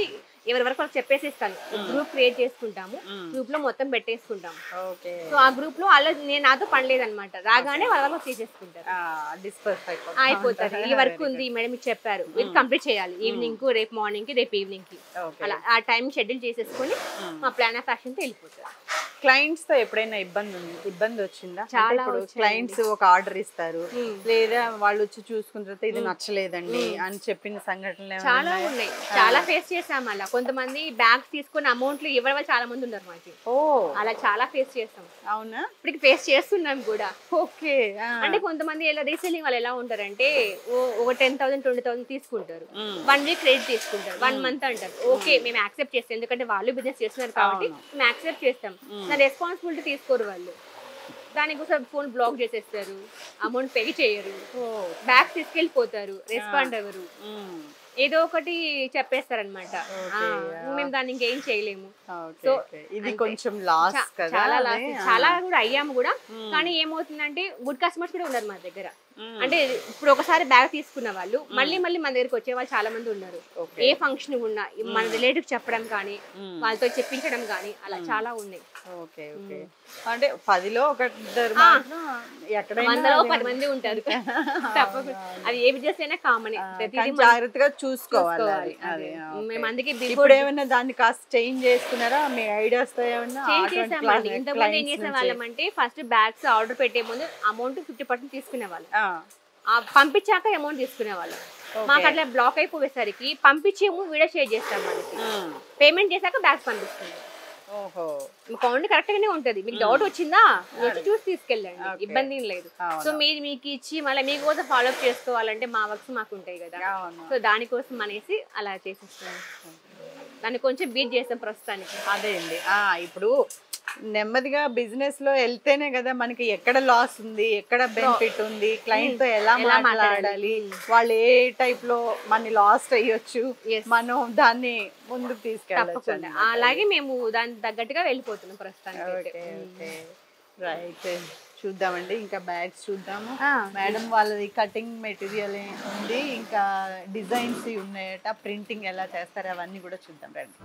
ఎవరి వరకు చెప్పేసి ఇస్తాను. గ్రూప్ క్రియేట్ చేసుకుంటాము, గ్రూప్ లో మొత్తం పెట్టేసుకుంటాము. సో ఆ గ్రూప్ లో అలా నేను నాతో పని లేదనమాట, రాగానే వాళ్ళ వరకు చేసేసుకుంటారు, అయిపోతారు. ఈ వర్క్ ఉంది మేడం మీకు చెప్పారు, ఇది కంప్లీట్ చేయాలి ఈవినింగ్ కు, రేపు మార్నింగ్ కి, రేపు ఈవినింగ్ కి, అలా ఆ టైం షెడ్యూల్ చేసేసుకుని మా ప్లాన్ ఆఫ్ యాక్షన్ తో వెళ్ళిపోతారు. క్లయింట్స్ తో ఎప్పుడైనా ఇబ్బంది వచ్చిందా? చాలా. క్లయింట్స్ ఒక ఆర్డర్ ఇస్తారు, లేదా వాళ్ళు వచ్చి చూసుకున్న తర్వాత ఇది నచ్చలేదండి అని చెప్పిన సంఘటనలు చాలా ఉన్నాయి. చాలా ఫేస్ చేసాం. అలా కొంతమంది బ్యాగ్స్ తీసుకుని అమౌంట్లు ఇవ్వడం చాలా మంది ఉన్నారు మాకు. అలా చాలా ఫేస్ చేస్తాం. అవునా? ఇప్పటికి ఫేస్ చేస్తున్నాం కూడా. ఓకే. అంటే కొంతమంది ఎలా రీసెల్లింగ్ వాళ్ళు ఎలా ఉంటారంటే ఒక 10,000 20,000 తీసుకుంటారు, 1 week క్రెడిట్ తీసుకుంటారు, 1 month అంటారు. ఓకే మేము యాక్సెప్ట్ చేస్తాం, ఎందుకంటే వాళ్ళు బిజినెస్ చేస్తున్నారు కాబట్టి మేము యాక్సెప్ట్ చేస్తాం. నా రెస్పాన్సిబిలిటీ తీసుకోరు వాళ్ళు. దానికోసం ఫోన్ బ్లాక్ చేసేస్తారు, అమౌంట్ పే చేయరు, బ్యాగ్ తీసుకెళ్ళిపోతారు, రెస్పాండ్ అవ్వరు, ఏదో ఒకటి చెప్పేస్తారనమాట. మేము దాన్ని ఇంకేం చేయలేము. సో ఇది కొంచెం లాస్ కదా. చాలా లాస్, చాలా కూడా అయ్యాము కూడా. కానీ ఏమవుతుందంటే గుడ్ కస్టమర్స్ కూడా ఉన్నారు మా దగ్గర. అంటే ఇప్పుడు ఒకసారి బ్యాగ్ తీసుకున్న వాళ్ళు మళ్ళీ మన దగ్గరకు వచ్చే వాళ్ళు చాలా మంది ఉన్నారు. ఏ ఫంక్షన్ ఉన్నా మన రిలేటివ్ చెప్పడం కానీ, వాళ్ళతో చెప్పించడం కానీ, అలా చాలా ఉన్నాయి. అంటే 10లో 1 100లో 10 మంది ఉంటారు తప్పకుండా. అది ఏ బిజినెస్ అయినా కామన్, జాగ్రత్తగా చూసుకోవాలి. మేము అందుకే ఇప్పుడు ఏమైనా దాన్ని కాస్త చేంజ్ చేసుకున్నారా? మీ ఐడియాస్ తో ఏమన్నా చేంజ్ చేసామండి. ఇంతకుముందు ఏం చేసే వాళ్ళం అంటే ఫస్ట్ బ్యాగ్స్ ఆర్డర్ పెట్టే ముందు అమౌంట్ 50% తీసుకునే వాళ్ళు, పంపించాక అమౌంట్ తీసుకునే వాళ్ళు. మాకు అట్లా బ్లాక్ అయిపోయేసరికి పంపించేమో వీడియో షేర్ చేస్తాం వాళ్ళకి, పేమెంట్ చేశాక బ్యాగ్స్ పంపిస్తున్నాం. ఓహో కౌంట్ కరెక్ట్ గానే ఉంటది. మీకు డౌట్ వచ్చిందా వచ్చి చూసి తీసుకెళ్ళండి, ఇబ్బంది ఏం లేదు. సో మీరు మీకు ఇచ్చి మళ్ళీ మీకోసం ఫాలో అప్ చేసుకోవాలంటే మా వర్క్స్ మాకు ఉంటాయి కదా, సో దానికోసం అనేసి అలా చేసేస్తాం. దాన్ని కొంచెం బీట్ చేస్తాం ప్రస్తుతానికి. అదే అండి. ఇప్పుడు నెమ్మదిగా బిజినెస్ లో వెళ్తేనే కదా మనకి ఎక్కడ లాస్ ఉంది, ఎక్కడ బెనిఫిట్ ఉంది, క్లయింట్ తో ఎలా మాట్లాడాలి, వాళ్ళు ఏ టైప్ లో మన లాస్ట్ అయ్యొచ్చు, మనం దాన్ని ముందుకు తీసుకెళ్ళచ్చు. అలాగే మేము దానికి తగ్గట్టుగా వెళ్ళిపోతున్నాం ప్రస్తుతానికి. రైట్, చూద్దామండి ఇంకా బ్యాగ్స్ చూద్దాము. మేడం వాళ్ళది కటింగ్ మెటీరియల్ ఉంది, ఇంకా డిజైన్స్ ఉన్నాయట, ప్రింటింగ్ ఎలా చేస్తారు అవన్నీ కూడా చూద్దాం రండి.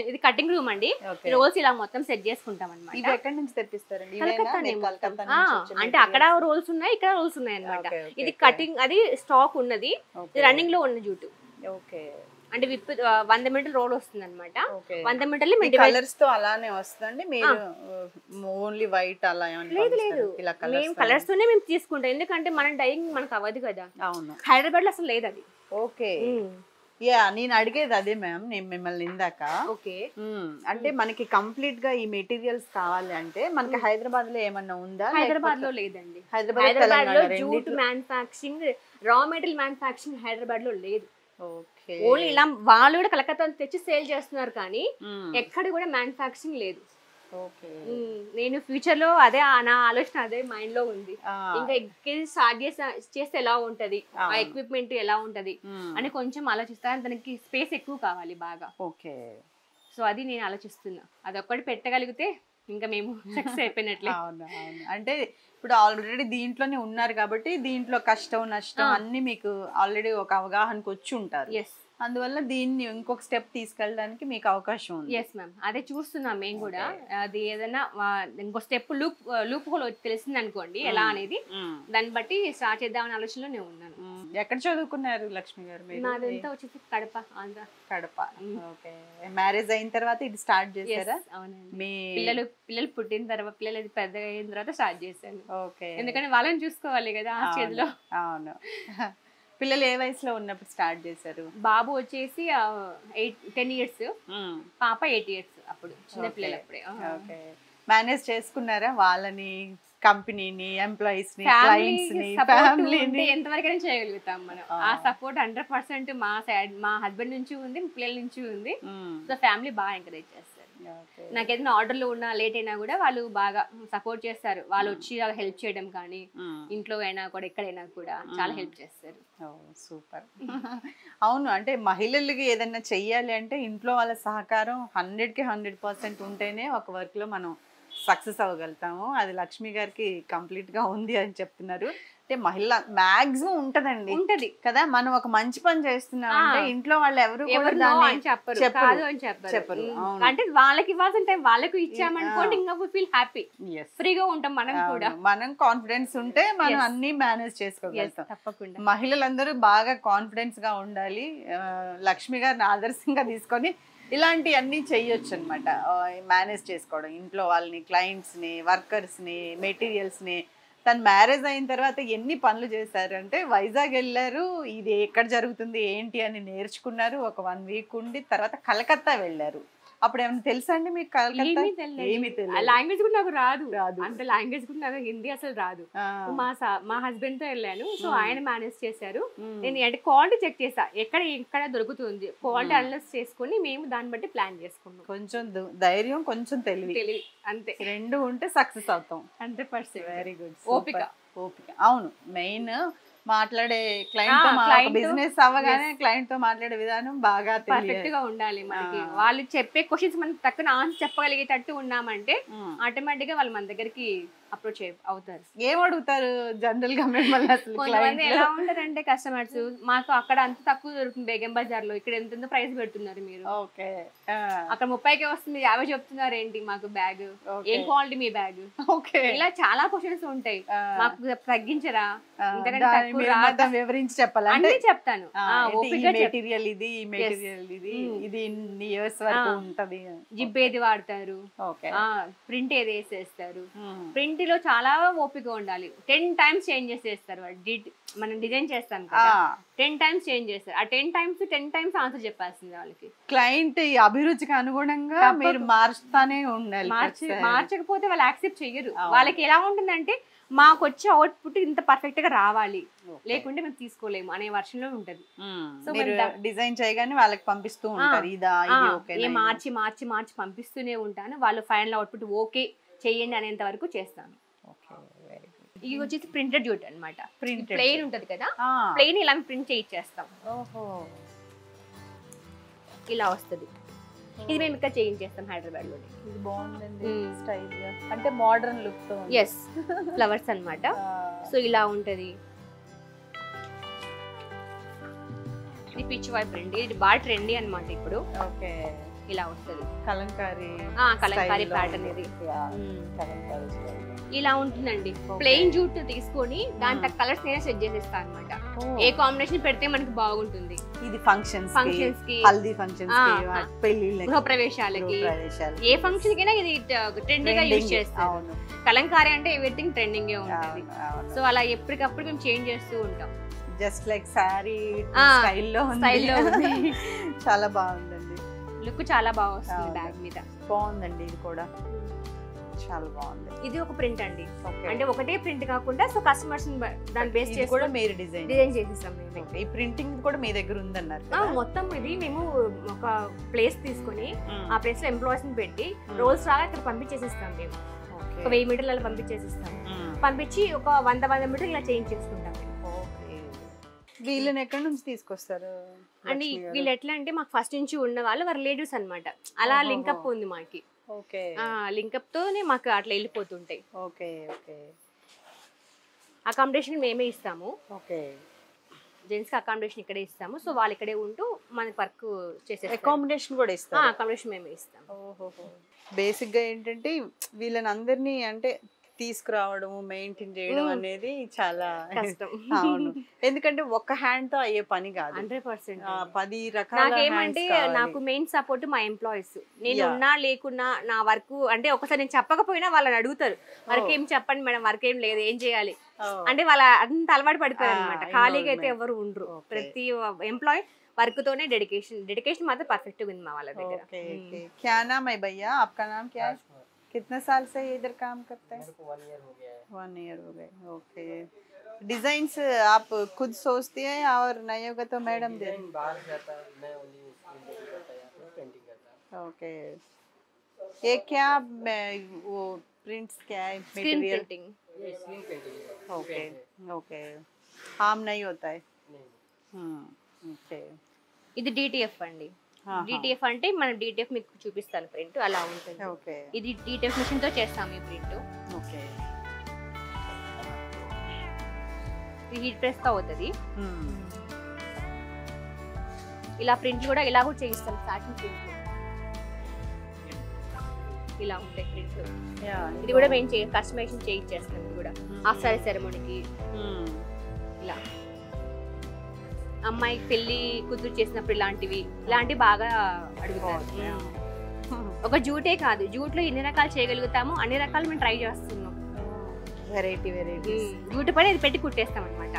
ఇది కటింగ్ రూమ్ అండి. రోల్స్ ఇలా మొత్తం సెట్ చేసుకుంటాం అన్నమాట. ఇవి ఎక్కడి నుంచి తెప్పిస్తారండి? అంటే అక్కడ రోల్స్ ఉన్నాయి, ఇక్కడ రోల్స్ ఉన్నాయి అన్నమాట. ఇది కటింగ్, అది స్టాక్ ఉన్నది, రన్నింగ్ లో ఉన్న జూటు. అంటే విప్ 100 మీటర్ రోల్ వస్తుంది అనమాట. 100 మీటర్లు కలర్స్ తో అలానే వస్తుందండి. మీరు ఓన్లీ వైట్ అలా? లేదు లేదు, మేము కలర్స్ తోనే మేము తీసుకుంటాం, ఎందుకంటే మనం డైయింగ్ మనకు అవ్వదు కదా. అవును, హైదరాబాద్ లో అసలు లేదు అది. ఓకే, నేను అడిగేది అదే మ్యామ్, నేను మిమ్మల్ని ఇందాక. ఓకే, అంటే మనకి కంప్లీట్ గా ఈ మెటీరియల్స్ కావాలి అంటే మనకి హైదరాబాద్ లో ఏమన్నా ఉందా? హైదరాబాద్ లో లేదండి. హైదరాబాద్ లో jute manufacturing, raw material manufacturing Hyderabad లో లేదు. ఓన్లీ ఇలా వాళ్ళు కూడా కలకత్తా తెచ్చి సేల్ చేస్తున్నారు, కానీ ఎక్కడ కూడా మ్యానుఫాక్చరింగ్ లేదు. నేను ఫ్యూచర్ లో అదే నా ఆలోచన, అదే మైండ్ లో ఉంది. ఇంకా స్టార్ట్ చేస్తే ఎలా ఉంటది, ఆ ఎక్విప్మెంట్ ఎలా ఉంటది అని కొంచెం ఆలోచిస్తాను. దానికి స్పేస్ ఎక్కువ కావాలి బాగా. ఓకే, సో అది నేను ఆలోచిస్తున్నా. అది ఒక్కటి పెట్టగలిగితే ఇంకా మేము సక్సెస్ అయిపోయినట్లే. అంటే ఇప్పుడు ఆల్రెడీ దీంట్లోనే ఉన్నారు కాబట్టి దీంట్లో కష్టం నష్టం అన్ని మీకు ఆల్రెడీ ఒక అవగాహనకు వచ్చి ఉంటారు. అందువల్ల దీన్ని ఇంకొక స్టెప్ తీసుకెళ్ళడానికి మీకు అవకాశం ఉంది. ఎస్ మ్యామ్, అదే చూస్తున్నాం మేము కూడా. అది ఏదైనా ఇంకో స్టెప్ లూప్ హోల్ తెలిసింది అనుకోండి ఎలా అనేది, దాన్ని బట్టి స్టార్ట్ చేద్దామనే ఆలోచనలో నేను ఉన్నాను. ఎక్కడ చదువుకున్నారు లక్ష్మి గారు? నాదంతా వచ్చేసి కడప, ఆంధ్ర. కడప. ఓకే, మ్యారేజ్ అయిన తర్వాత ఇది స్టార్ట్ చేశారా? అవునండి, మీ పిల్లలు పుట్టిన తర్వాత, పిల్లలు పెద్దగా అయిన తర్వాత స్టార్ట్ చేశాను. ఓకే, ఎందుకంటే వాళ్ళని చూసుకోవాలి కదా ఆ చేతిలో. అవును. పిల్లలు ఏ వయసులో ఉన్నప్పుడు స్టార్ట్ చేశారు? బాబు వచ్చేసి 10 years, పాప 8 years. అప్పుడు చిన్న పిల్లలు అప్పుడే. మేనేజ్ చేసుకున్నారా వాళ్ళని, కంపెనీని, ఎంప్లాయీస్ ని, క్లయింట్స్ ని, ఫ్యామిలీని? ఎంతవరకు చేయగలుగుతాం మనం. ఆ సపోర్ట్ 100% మా సైడ్, మా హస్బెండ్ నుంచి ఉంది, పిల్లల నుంచి ఉంది. సో ఫ్యామిలీ బాగా ఎంకరేజ్ చేస్తారు. నాకు ఏదైనా ఆర్డర్లు ఉన్నా లేట్ అయినా కూడా వాళ్ళు బాగా సపోర్ట్ చేస్తారు. వాళ్ళు వచ్చి హెల్ప్ చేయడం కానీ, ఇంట్లో అయినా కూడా ఎక్కడైనా కూడా చాలా హెల్ప్ చేస్తారు. సూపర్. అవును, అంటే మహిళలకి ఏదైనా చెయ్యాలి అంటే ఇంట్లో వాళ్ళ సహకారం 100కి 100% ఉంటేనే ఒక వర్క్ లో మనం సక్సెస్ అవ్వగలుగుతాము. అది లక్ష్మి గారికి కంప్లీట్ గా ఉంది అని చెప్తున్నారు. అంటే మహిళ మాక్సిమం ఉంటదండి కదా, మనం ఒక మంచి పని చేస్తున్నాం అంటే ఇంట్లో వాళ్ళు ఎవరు చెప్పరు. అంటే వాళ్ళకి ఇవ్వాల్సిన టైం వాళ్ళకి ఇచ్చామనుకోండి, ఇంకా ఫీల్ హ్యాపీ, ఫ్రీగా ఉంటాం మనం కూడా. మనం కాన్ఫిడెన్స్ ఉంటే మనం అన్ని మేనేజ్ చేసుకోగలుగుతాం. తప్పకుండా మహిళలందరూ బాగా కాన్ఫిడెన్స్ గా ఉండాలి. లక్ష్మి గారిని ఆదర్శంగా తీసుకొని ఇలాంటివన్నీ చెయ్యొచ్చు అనమాట. మేనేజ్ చేసుకోవడం ఇంట్లో వాళ్ళని, క్లయింట్స్ని, వర్కర్స్ని, మెటీరియల్స్ని. తను మ్యారేజ్ అయిన తర్వాత ఎన్ని పనులు చేశారంటే, వైజాగ్ వెళ్ళారు, ఇది ఎక్కడ జరుగుతుంది ఏంటి అని నేర్చుకున్నారు. ఒక 1 week ఉండి తర్వాత కలకత్తా వెళ్ళారు. అప్పుడు ఏమైనా తెలుసా అండి మీకు? కలకత్తా ఏమి తెలియదు, లాంగ్వేజ్ కూడా నాకు రాదు. అంత లాంగ్వేజ్ కూడా నాకు హిందీ అసలు రాదు. మా హస్బెండ్ తో వెళ్ళాను, సో ఆయన మేనేజ్ చేశారు. నేను అంటే క్వాలిటీ చెక్ చేసా, ఎక్కడ దొరుకుతుంది, క్వాలిటీ అనలైజ్ చేసుకుని మేము దాన్ని బట్టి ప్లాన్ చేసుకున్నాం. కొంచెం ధైర్యం, కొంచెం తెలివి, అంతే, రెండు ఉంటే సక్సెస్ అవుతాం. 100%. Very good. ఓపిక. అవును, మెయిన్ మాట్లాడే క్లయింట్, బిజినెస్ అవ్వగానే క్లయింట్ తో మాట్లాడే విధానం బాగా పర్ఫెక్ట్ గా ఉండాలి మనకి. వాళ్ళు చెప్పే క్వశ్చన్స్ మనం తక్కువ ఆన్సర్ చెప్పగలిగేటట్టు ఉన్నామంటే ఆటోమేటిక్ గా వాళ్ళు మన దగ్గరికి అప్రోచ్ అవుతారు. ఏం అడుగుతారు జనరల్ గా మిమ్మల్ని? అసలు కొంతమంది ఎలా ఉంటారంటే కస్టమర్స్, మాకు అక్కడ అంత తక్కువ దొరుకుతుంది బేగం బజార్ లో, ఇక్కడ ఎంత ప్రైస్ పెడుతున్నారు మీరు, అక్కడ 30కే వస్తుంది 50 చెప్తున్నారు ఏంటి మాకు బ్యాగ్, ఏం క్వాలిటీ మీ బ్యాగ్, ఇలా చాలా క్వశ్చన్స్ ఉంటాయి. మాకు తగ్గించరా, నాకు మీరు మొత్తం వివరించి చెప్పాలి అంటే అన్ని చెప్తాను ఓపిక మెటీరియల్ ఇది ఈ మెటీరియల్ ఇది ఇది ఇన్ని ఇయర్స్ వరకు ఉంటది. జిప్ ఏది వాడతారు, ఓకే ప్రింట్ ఏది వేసేస్తారు, ప్రింట్ లో చాలా ఓపిక ఉండాలి. 10 times చేంజ్ చేసేస్తారు. మనం డిజైన్ చేస్తాం కదా 10 times చేంజ్ చేస్తారు. ఆ 10 times ఆన్సర్ చెప్పాల్సింది వాళ్ళకి. క్లయింట్ అభిరుచికి అనుగుణంగా మీరు మార్చుతానే ఉండాలి. మార్చకపోతే వాళ్ళు యాక్సెప్ట్ చెయ్యరు. వాళ్ళకి ఎలా ఉంటుందంటే మాకు వచ్చే అవుట్పుట్ ఇంత పర్ఫెక్ట్ గా రావాలి, లేకుంటే మేము తీసుకోలేము అనే వర్షన్ లో ఉంటది. సో డిజైన్ చేయగానే వాళ్ళకి పంపిస్తూ ఉంటారు మార్చి మార్చి మార్చి పంపిస్తూనే ఉంటాను. వాళ్ళు ఫైనల్ అవుట్పుట్ ఓకే చెయ్యండి అనేంత వరకు చేస్తాను. ఇది వచ్చేసి ప్రింటెడ్ జూట్ అనమాట. ప్లెయిన్ ఉంటది కదా, ప్లెయిన్ ఇలా ప్రింట్ చేయించేస్తాం. ఇలా వస్తుంది. ఇది మేము ఇక్కడ చేయించేస్తాం హైదరాబాద్ లో. ఇది బాగుందండి స్టైల్ గా, అంటే మోడర్న్ లుక్ తో. ఎస్, ఫ్లవర్స్ అన్నమాట. సో ఇలా ఉంటది. ఇది పిచ్ వై ప్రింట్, ఇది బాగా ట్రెండీ అన్నమాట ఇప్పుడు. ఓకే, ఇలా వస్తుంది కలంకారీ ప్యాటర్న్. ఇది ఇలా ఉంటుందండి. ప్లెయిన్ జూట్ తీసుకొని దాంట్లో కలర్స్ నేనే సెట్ చేసేస్తాను అనమాట. ఏ కాంబినేషన్ పెడితే మనకి బాగుంటుంది. ఇది ఫంక్షన్స్ కి, హల్దీ ఫంక్షన్స్ కి, పెళ్లిళ్ళకి, గృహప్రవేశాలకి, ఏ ఫంక్షన్ కైనా ఇది ట్రెండీగా యూజ్ చేస్తాం. కలంకారీ అంటే ఎవ్రీథింగ్ ట్రెండింగ్ ఉంటుంది. సో అలా ఎప్పటికప్పుడు మేము చేంజ్ చేస్తూ ఉంటాం. జస్ట్ లైక్ సారీ స్టైల్లో చాలా బాగుందండి. లుక్ చాలా బాగా వస్తుంది బ్యాగ్ మీద. బాగుందండి, ఇది కూడా చాలా బాగుంది. ఇది ఒక ప్రింట్ అండి, అంటే ఒకటే ప్రింట్ కాకుండా సో కస్టమర్స్ దాన్ని బేస్ చేసి కూడా మీరు డిజైన్ చేసిస్తాం. ఈ ప్రింటింగ్ కూడా మీ దగ్గర ఉందన్నారు. మొత్తం ఇది మేము ఒక ప్లేస్ తీసుకొని ఆ ప్లేస్ లో ఎంప్లాయీస్ ని పెట్టి రోల్స్ రాగా ఇక్కడ పంపించేసిస్తాం. మేము ఒక 1000 మీటర్లలో పంపించేసిస్తాం. పంపించి ఒక 100 మీటర్లు ఇలా చేంజ్ చేసుకుంటాం. వీళ్ళని ఎక్కడి నుంచి తీసుకొస్తారు అండి? వీళ్ళు ఎట్లా అంటే మాకు ఫస్ట్ నుంచి ఉన్న వాళ్ళు వారి రిలేటివ్స్ అనమాట. అలా లింకప్ ఉంది మాకి. లింకప్ తోనే మాకు అట్లా వెళ్ళిపోతుంటాయి. అకామిడేషన్ మేమే ఇస్తాము. జెంట్స్ కి అకామిడేషన్ ఇక్కడే ఇస్తాము. సో వాళ్ళు ఇక్కడే ఉంటూ మనకి వర్క్ చేసే అకామిడేషన్ కూడా ఇస్తాం. అకామిడేషన్ మేమే ఇస్తాం. బేసిక్ గా ఏంటంటే వీళ్ళని అందరినీ అంటే తీసుకురావడం, మెయింటైన్ చేయడం అనేది చాలా కష్టం. అవును, ఎందుకంటే ఒక్క హ్యాండ్ తో అయ్యే పని కాదు. 100%. 10 రకాల. నాకేమంటే నాకు మెయిన్ సపోర్ట్ మా ఎంప్లాయీస్. నేను ఉన్నా లేకున్నా నా వర్క్ అంటే ఒకసారి నేను చెప్పకపోయినా వాళ్ళని అడుగుతారు, వర్క్ ఏం చెప్పండి మేడం, వర్క్ ఏం లేదు, ఏం చేయాలి అంటే వాళ్ళ అంత అలవాటు పడిపోయారు అనమాట. ఖాళీగా అయితే ఎవరు ఉండరు. ప్రతి ఎంప్లాయీ వర్క్ తోనే డెడికేషన్ మాత్రం పర్ఫెక్ట్ ఉంది మా వాళ్ళ దగ్గర. क्या नाम है भैया आपका? नाम क्या है? कितने साल से इधर काम करते हैं? 1 year हो गए. ओके, डिजाइन्स आप खुद सोचते हैं और नहीं होगा तो मैडम दे? ओके, ये क्या वो प्रिंट्स क्या है? मटेरियल ओके ओके, हार्म नहीं होता है? ओके. ఇది DTF అండి. DTF అంటే మనం DTF మీకు చూపిస్తాను ప్రింట్ అలా ఉంటుంది. ఇది DTF మిషన్ తో చేస్తాం ఈ ప్రింట్. ఇది హీట్ ప్రెస్ తో అవుతుంది. ఇలా ప్రింట్ కూడా ఇలా కూడా చేయిస్తాం. స్టార్టింగ్ ప్రింట్ ఇలా ఉంటాయి ప్రింట్. ఇది కూడా మేము కస్టమైజేషన్ చేయించేస్తాం. ఇది కూడా ఆఫ్టర్ సెరమోనీకి ఇలా అమ్మాయి పెళ్లి కూతురు చేసినప్పుడు ఇలాంటివి బాగా అడుగుతారు. ఒక జూటే కాదు, జూట్ లో ఎన్ని రకాలు చేయగలుగుతాము అన్ని రకాలు మేము ట్రై చేస్తున్నాం. వెరైటీ జూట్ పైన ఇది పెట్టి కుట్టేస్తాం అనమాట.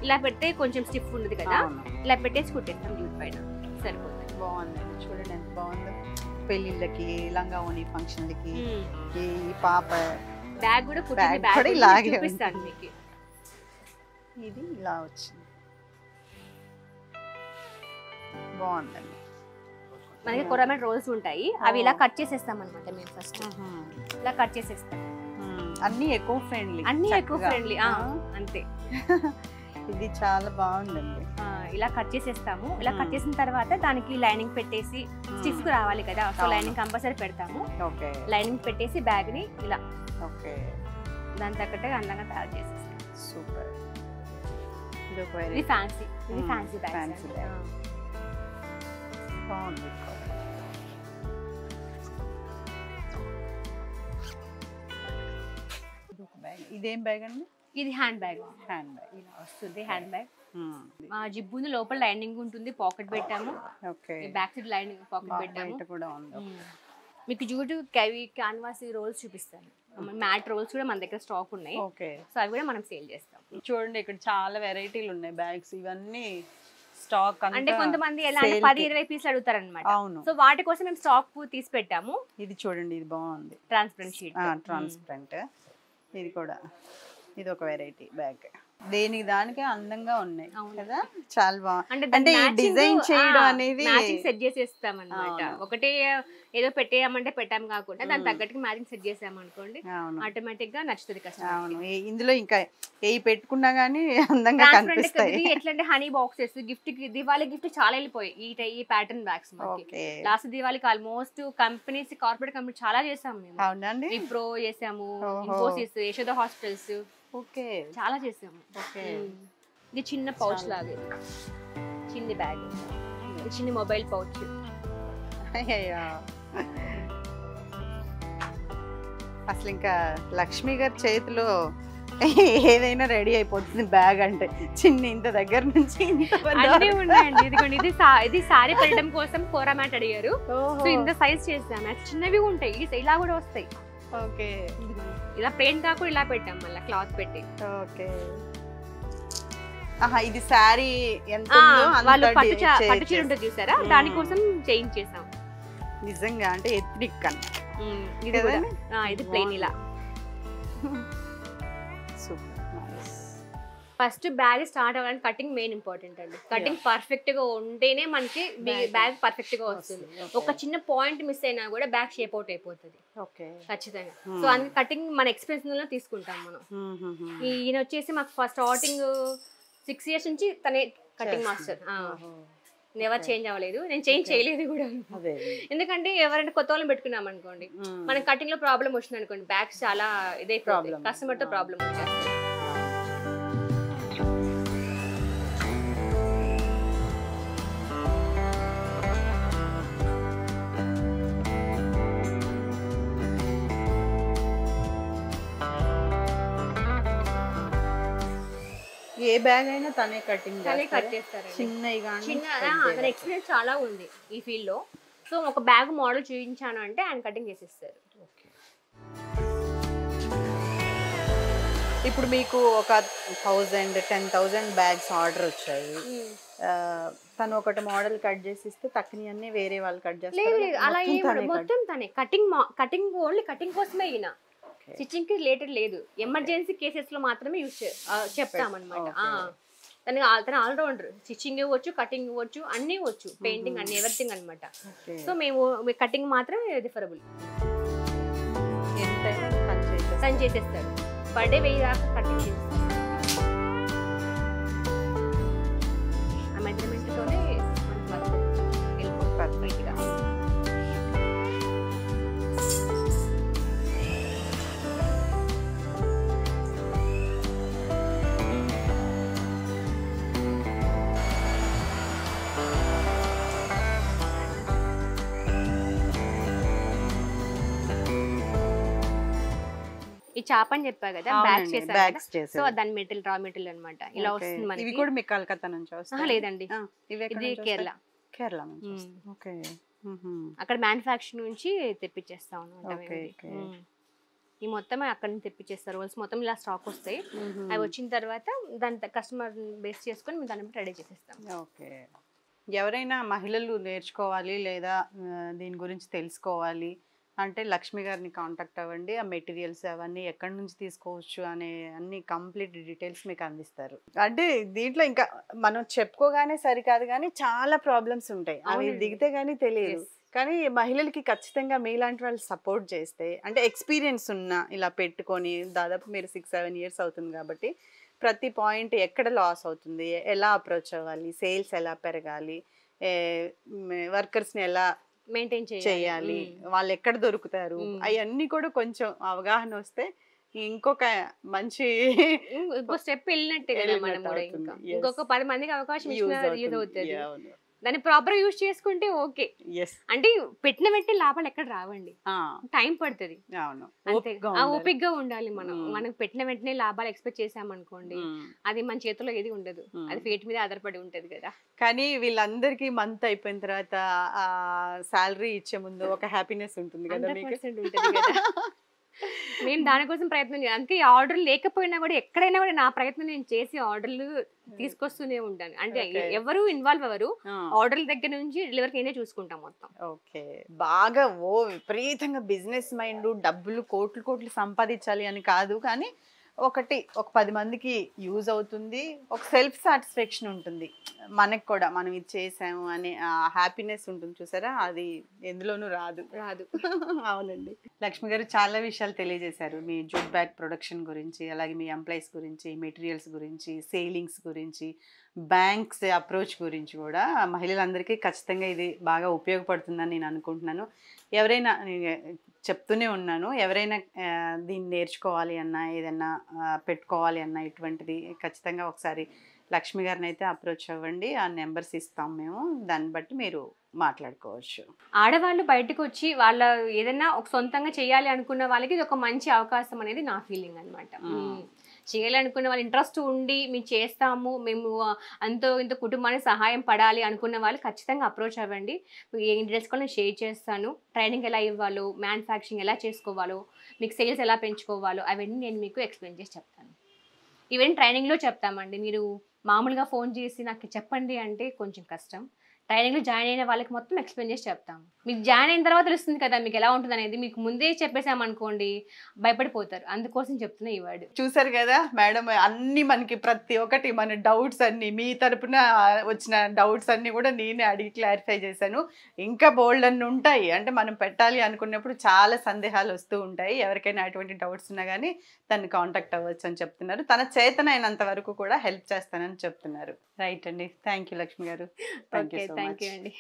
ఇలా పెడితే కొంచెం స్టిఫ్ ఉండదు కదా, ఇలా పెట్టేసి కుట్టేస్తాం జూట్ పైన, సరిపోతుంది. బాగుందండి, చూడండి ఎంత బాగుందో. పెళ్లిళ్ళకి, లంగావోని ఫంక్షన్లకి, ఈ పాప బ్యాగ్ కూడా కుట్టిన చూపిస్తాను మీకు. ఇది ఇలా వచ్చింది, బాగుందండి. మనకి కొరమెట్ రోల్స్ ఉంటాయి, అవి ఇలా కట్ చేసేస్తాం అనమాట. మేము ఫస్ట్ ఇలా కట్ చేసేస్తాం. అన్ని ఎకో ఫ్రెండ్లీ, అంతే. ఇది చాలా బాగుందండి. ఇలా కట్ చేసేస్తాము. ఇలా కట్ చేసిన తర్వాత దానికి లైనింగ్ పెట్టేసి స్టిఫ్ రావాలి కదా, సో లైనింగ్ కంపల్సరీ పెడతాము. లైనింగ్ పెట్టేసి బ్యాగ్ ని ఇలా దాని తగ్గట్టుగా అందంగా తయారు చేసేస్తాం. సూపర్. ఇది ఫ్యాన్సీ బ్యాగ్. బాగుంది. ఇదేం బ్యాగ్ అండి? ఇది హ్యాండ్ బ్యాగ్ ఇలా వస్తుంది. హ్యాండ్ బ్యాగ్ జిప్ ఉంది, లోపల లైనింగ్ ఉంటుంది, పాకెట్ పెట్టాము. Okay, back side lining pocket పెట్టాము కూడా ఉంది. మీకు జూటు క్యాన్వాస్ రోల్స్ చూపిస్తాను. మ్యాట్ రోల్స్ కూడా మన దగ్గర స్టాక్ ఉన్నాయి. ఓకే, సో అవి కూడా మనం సేల్ చేస్తాం. చూడండి ఇక్కడ చాలా వెరైటీలు ఉన్నాయి బ్యాగ్స్. ఇవన్నీ స్టాక్ అంటే కొంతమంది ఎలా అంటే 10-20 పీసులు అడుగుతారు అనమాట. సో వాటి కోసం మేము స్టాక్ తీసి పెట్టాము. ఇది చూడండి, ఇది బాగుంది, ట్రాన్స్పరెంట్ షీట్. ట్రాన్స్పరెంట్. ఇది కూడా, ఇది ఒక వెరైటీ బ్యాగ్. దేనికి దానికే అందంగా ఉన్నాయి కదా, చాలా బాగుంది. అంటే ఈ డిజైన్ చేయడం అనేది మ్యాచింగ్ సెట్ చేసేస్తాం అన్నమాట. ఒకటే ఏదో పెట్టేయమంటే పెట్టాం కాకుండా దాని తగ్గట్టుగా మ్యాచింగ్ సెట్ చేసాం అనుకోండి, ఆటోమేటిక్ గా నచ్చుతుంది కస్టమర్. ఇందులో ఇంకా ఏ పెట్టుకున్నా గానీ అందంగా కనిపిస్తాయి. ఎట్లా అంటే honey boxes, gift Diwali gift చాలా వెళ్ళిపోయి ఈ ప్యాటర్న్ బ్యాగ్స్. లాస్ట్ దివాళీకి ఆల్మోస్ట్ కంపెనీస్, కార్పొరేట్ కంపెనీ చాలా చేసాము మేము. అవునండి, విప్రో చేసాము, ఇన్ఫోసిస్, యశోద హాస్పిటల్స్, ఓకే చాలా చేసాము. ఇది చిన్న పౌచ్ లాగా, చిన్న బ్యాగ్, చిన్న మొబైల్ పౌచ్. అసలు ఇంకా లక్ష్మి గారి చేతిలో ఏదైనా రెడీ అయిపోతుంది బ్యాగ్ అంటే. చిన్న ఇంత దగ్గర నుంచి అన్నీ ఉన్నాయండి. ఇదిగోండి, ఇది సారీ పెట్టడం కోసం కోరా మ్యాట్ అడిగారు. సో ఇంత సైజ్ చేసాము. చిన్నవి ఉంటాయి, ఇలా కూడా వస్తాయి. ఓకే, ఇలా పెయింట్ కాకుండా ఇలా పెట్టాం మళ్ళీ క్లాత్ పెట్టి. ఓకే, ఇది సారీ ఎంత వాళ్ళు పట్టు చీర ఉంటుంది చూసారా, దానికోసం చేయించేసాం. నిజంగా అంటే ఎత్నిక్ అన్న. ఇది ప్లెయిన్ ఇలా. ఫస్ట్ బ్యాగ్ స్టార్ట్ అవ్వడానికి కటింగ్ మెయిన్ ఇంపార్టెంట్ అండి. కటింగ్ పర్ఫెక్ట్ గా ఉంటేనే మనకి బ్యాగ్ పర్ఫెక్ట్ గా వస్తుంది. ఒక చిన్న పాయింట్ మిస్ అయినా కూడా బ్యాగ్ షేప్ అవుట్ అయిపోతుంది ఖచ్చితంగా. సో అందుకే కటింగ్ మన ఎక్స్పీరియన్స్ లో తీసుకుంటాం మనం. ఈయన వచ్చేసి మాకు ఫస్ట్ స్టార్టింగ్ 6 years నుంచి తనే కటింగ్ మాస్టర్. నెవర్ చేంజ్ అవ్వలేదు, నేను చేంజ్ చేయలేదు కూడా. ఎందుకంటే ఎవరైనా కొత్త వాళ్ళని పెట్టుకున్నాం అనుకోండి, మనకి కటింగ్ లో ప్రాబ్లం వచ్చింది అనుకోండి, బ్యాగ్స్ చాలా ఇదే ప్రాబ్లం, కస్టమర్ తో ప్రాబ్లం వచ్చేస్తుంది. ఏ బ్యాగ్ అయినా తనే కటింగ్ కట్ చేస్తారు. చిన్న ఎక్స్పీరియన్స్ చాలా ఉంది ఈ ఫీల్డ్ లో. సో ఒక బ్యాగ్ మోడల్ చూపించాను అంటే ఆయన కటింగ్ చేసేస్తారు. ఇప్పుడు మీకు ఒక 1000-10,000 బ్యాగ్స్ ఆర్డర్ వచ్చాయి, తను ఒకటి మోడల్ కట్ చేసి ఇస్తే తక్కువ అన్ని వేరే వాళ్ళు కట్ చేస్తారు? లేదు, అలా మొత్తం తనే కటింగ్ ఓన్లీ కటింగ్ కోసమే. ఈయన స్టిచ్చింగ్ కి రిలేటెడ్ లేదు, ఎమర్జెన్సీ కేసెస్ లో మాత్రమే చెప్తామన్నమాట. తను ఆల్రౌండర్, స్టిచ్చింగ్ ఇవ్వచ్చు, కటింగ్ ఇవ్వచ్చు, అన్ని ఇవ్వచ్చు, పెయింటింగ్ అన్ని, ఎవ్రీథింగ్ అనమాట. సో మేము కటింగ్ మాత్రం రిఫరబుల్. తను చేసేస్తాడు, పర్ డే 1000 దాకా కటింగ్ చేస్తాడు. ఆ మెజర్మెంట్ తోనే పర్ఫెక్ట్ గా. ఈ చాప్ అని చెప్పా కదా, బ్యాగ్స్ చేశారు. సో దాని మెటీరియల్, రా మెటీరియల్ అన్నమాట. ఇలా వస్తుంది మనకి. ఇవి కూడా మీ కలకత్తా నుంచి వస్తాయా? లేదండి, ఇది కేరళ. ఓకే, అక్కడ మ్యానుఫ్యాక్చరింగ్ నుంచి తెప్పించేస్తాం అన్నమాట. ఈ మొత్తం అక్కడ నుంచి తెప్పించేస్తారు. రోల్స్ మొత్తం ఇలా స్టాక్ వస్తాయి. అవి వచ్చిన తర్వాత దాని కస్టమర్ బేస్ చేసుకొని మేము దాన్ని రెడీ చేసేస్తాం. ఓకే, ఎవరైనా మహిళలు నేర్చుకోవాలి లేదా దీని గురించి తెలుసుకోవాలి అంటే లక్ష్మి గారిని కాంటాక్ట్ అవ్వండి. ఆ మెటీరియల్స్ అవన్నీ ఎక్కడి నుంచి తీసుకోవచ్చు అనే అన్ని కంప్లీట్ డీటెయిల్స్ మీకు అందిస్తారు. అంటే దీంట్లో ఇంకా మనం చెప్పుకోగానే సరికాదు, కానీ చాలా ప్రాబ్లమ్స్ ఉంటాయి, అవి దిగితే కానీ తెలియదు. కానీ మహిళలకి ఖచ్చితంగా మీలాంటి వాళ్ళు సపోర్ట్ చేస్తే, అంటే ఎక్స్పీరియన్స్ ఉన్న ఇలా పెట్టుకొని దాదాపు మీరు 6-7 years అవుతుంది కాబట్టి ప్రతి పాయింట్ ఎక్కడ లాస్ అవుతుంది, ఎలా అప్రోచ్ అవ్వాలి, సేల్స్ ఎలా పెరగాలి, వర్కర్స్ని ఎలా మెయింటైన్ చేయాలి, వాళ్ళు ఎక్కడ దొరుకుతారు, అవన్నీ కూడా కొంచెం అవగాహన వస్తే ఇంకొక మంచి స్టెప్ వెళ్ళినట్టే కదా మనం కూడా. ఇంకా ఇంకొక 10 మందికి అవకాశం ఇచ్చినా యూజ్ అవుతుంది. దాన్ని ప్రాపర్ యూజ్ చేసుకుంటే ఓకే. ఎస్. అంటే పెట్టిన వెంటనే లాభాలు ఎక్కడ రావండి, టైం పడుతుంది. అవును, అంతే, ఓపిక్ గా ఉండాలి. మనం పెట్టిన వెంటనే లాభాలు ఎక్స్పెక్ట్ చేసామనుకోండి, అది మన చేతిలో ఏది ఉండదు, అది ఫేట్ మీద ఆధారపడి ఉంటది కదా. కానీ వీళ్ళందరికీ మంత్ అయిపోయిన తర్వాత ఆ సాలరీ ఇచ్చే ముందు ఒక హ్యాపీనెస్ ఉంటుంది కదా మీకు. 100% ఉంటది కదా. నేను దానికోసం ప్రయత్నం చేయాలి. అందుకే ఆర్డర్లు లేకపోయినా కూడా ఎక్కడైనా కూడా నా ప్రయత్నం నేను చేసి ఆర్డర్లు తీసుకొస్తూనే ఉంటాను. అంటే ఎవరు ఇన్వాల్వ్ అవ్వరు, ఆర్డర్ల దగ్గర నుంచి డెలివరీకి నేనే చూసుకుంటాం మొత్తం. ఓకే, బాగా విపరీతంగా బిజినెస్ మైండ్, డబ్బులు కోట్లు కోట్లు సంపాదించాలి అని కాదు, కానీ ఒక 10 మందికి యూజ్ అవుతుంది, ఒక సెల్ఫ్ సాటిస్ఫాక్షన్ ఉంటుంది మనకు కూడా, మనం ఇది చేసాము అనే హ్యాపీనెస్ ఉంటుంది చూసారా, అది ఎందులోనూ రాదు. అవునండి. లక్ష్మి గారు చాలా విషయాలు తెలియజేశారు, మీ జూట్ బ్యాగ్ ప్రొడక్షన్ గురించి, అలాగే మీ ఎంప్లాయీస్ గురించి, మెటీరియల్స్ గురించి, సేలింగ్స్ గురించి, బ్యాంక్స్ అప్రోచ్ గురించి కూడా. మహిళలందరికీ ఖచ్చితంగా ఇది బాగా ఉపయోగపడుతుందని నేను అనుకుంటున్నాను. ఎవరైనా, చెప్తూనే ఉన్నాను, ఎవరైనా దీన్ని నేర్చుకోవాలి అన్నా, ఏదన్నా పెట్టుకోవాలి అన్నా, ఇటువంటిది ఖచ్చితంగా ఒకసారి లక్ష్మి గారిని అయితే అప్రోచ్ అవ్వండి. ఆ నెంబర్స్ ఇస్తాం మేము, దాన్ని బట్టి మీరు మాట్లాడుకోవచ్చు. ఆడవాళ్ళు బయటకు వచ్చి వాళ్ళ ఏదైనా ఒక సొంతంగా చేయాలి అనుకున్న వాళ్ళకి ఇది ఒక మంచి అవకాశం అనేది నా ఫీలింగ్ అనమాట. చేయాలనుకున్న వాళ్ళు ఇంట్రెస్ట్ ఉండి మేము చేస్తాము, మేము అంతో ఇంత కుటుంబానికి సహాయం పడాలి అనుకున్న వాళ్ళు ఖచ్చితంగా అప్రోచ్ అవ్వండి. ఏ డీటెయిల్స్ కూడా నేను షేర్ చేస్తాను. ట్రైనింగ్ ఎలా ఇవ్వాలో, మ్యానుఫ్యాక్చరింగ్ ఎలా చేసుకోవాలో, మీకు సేల్స్ ఎలా పెంచుకోవాలో అవన్నీ నేను మీకు ఎక్స్ప్లెయిన్ చేసి చెప్తాను. ఈవెన్ ట్రైనింగ్లో చెప్తామండి. మీరు మామూలుగా ఫోన్ చేసి నాకు చెప్పండి అంటే కొంచెం కష్టం. ట్రైనింగ్లో జాయిన్ అయిన వాళ్ళకి మొత్తం ఎక్స్ప్లెయిన్ చేసి చెప్తాము. మీకు జాయిన్ అయిన తర్వాత తెలుస్తుంది కదా మీకు ఎలా ఉంటుంది అనేది. మీకు ముందే చెప్పేసామనుకోండి భయపడిపోతారు, అందుకోసం చెప్తున్నా ఈ వర్డ్. చూసారు కదా మేడం, అన్ని మనకి ప్రతి ఒక్కటి మన డౌట్స్ అన్ని, మీ తరపున వచ్చిన డౌట్స్ అన్ని కూడా నేనే అడిగి క్లారిఫై చేశాను. ఇంకా బోల్డ్ అన్ని ఉంటాయి, అంటే మనం పెట్టాలి అనుకున్నప్పుడు చాలా సందేహాలు వస్తూ ఉంటాయి. ఎవరికైనా అటువంటి డౌట్స్ ఉన్నా కానీ తను కాంటాక్ట్ అవ్వచ్చు అని చెప్తున్నారు. తన చేతనైనంత వరకు కూడా హెల్ప్ చేస్తానని చెప్తున్నారు. రైట్ అండి, థ్యాంక్ యూ లక్ష్మి గారు. Thank you so much. Thank you అండి.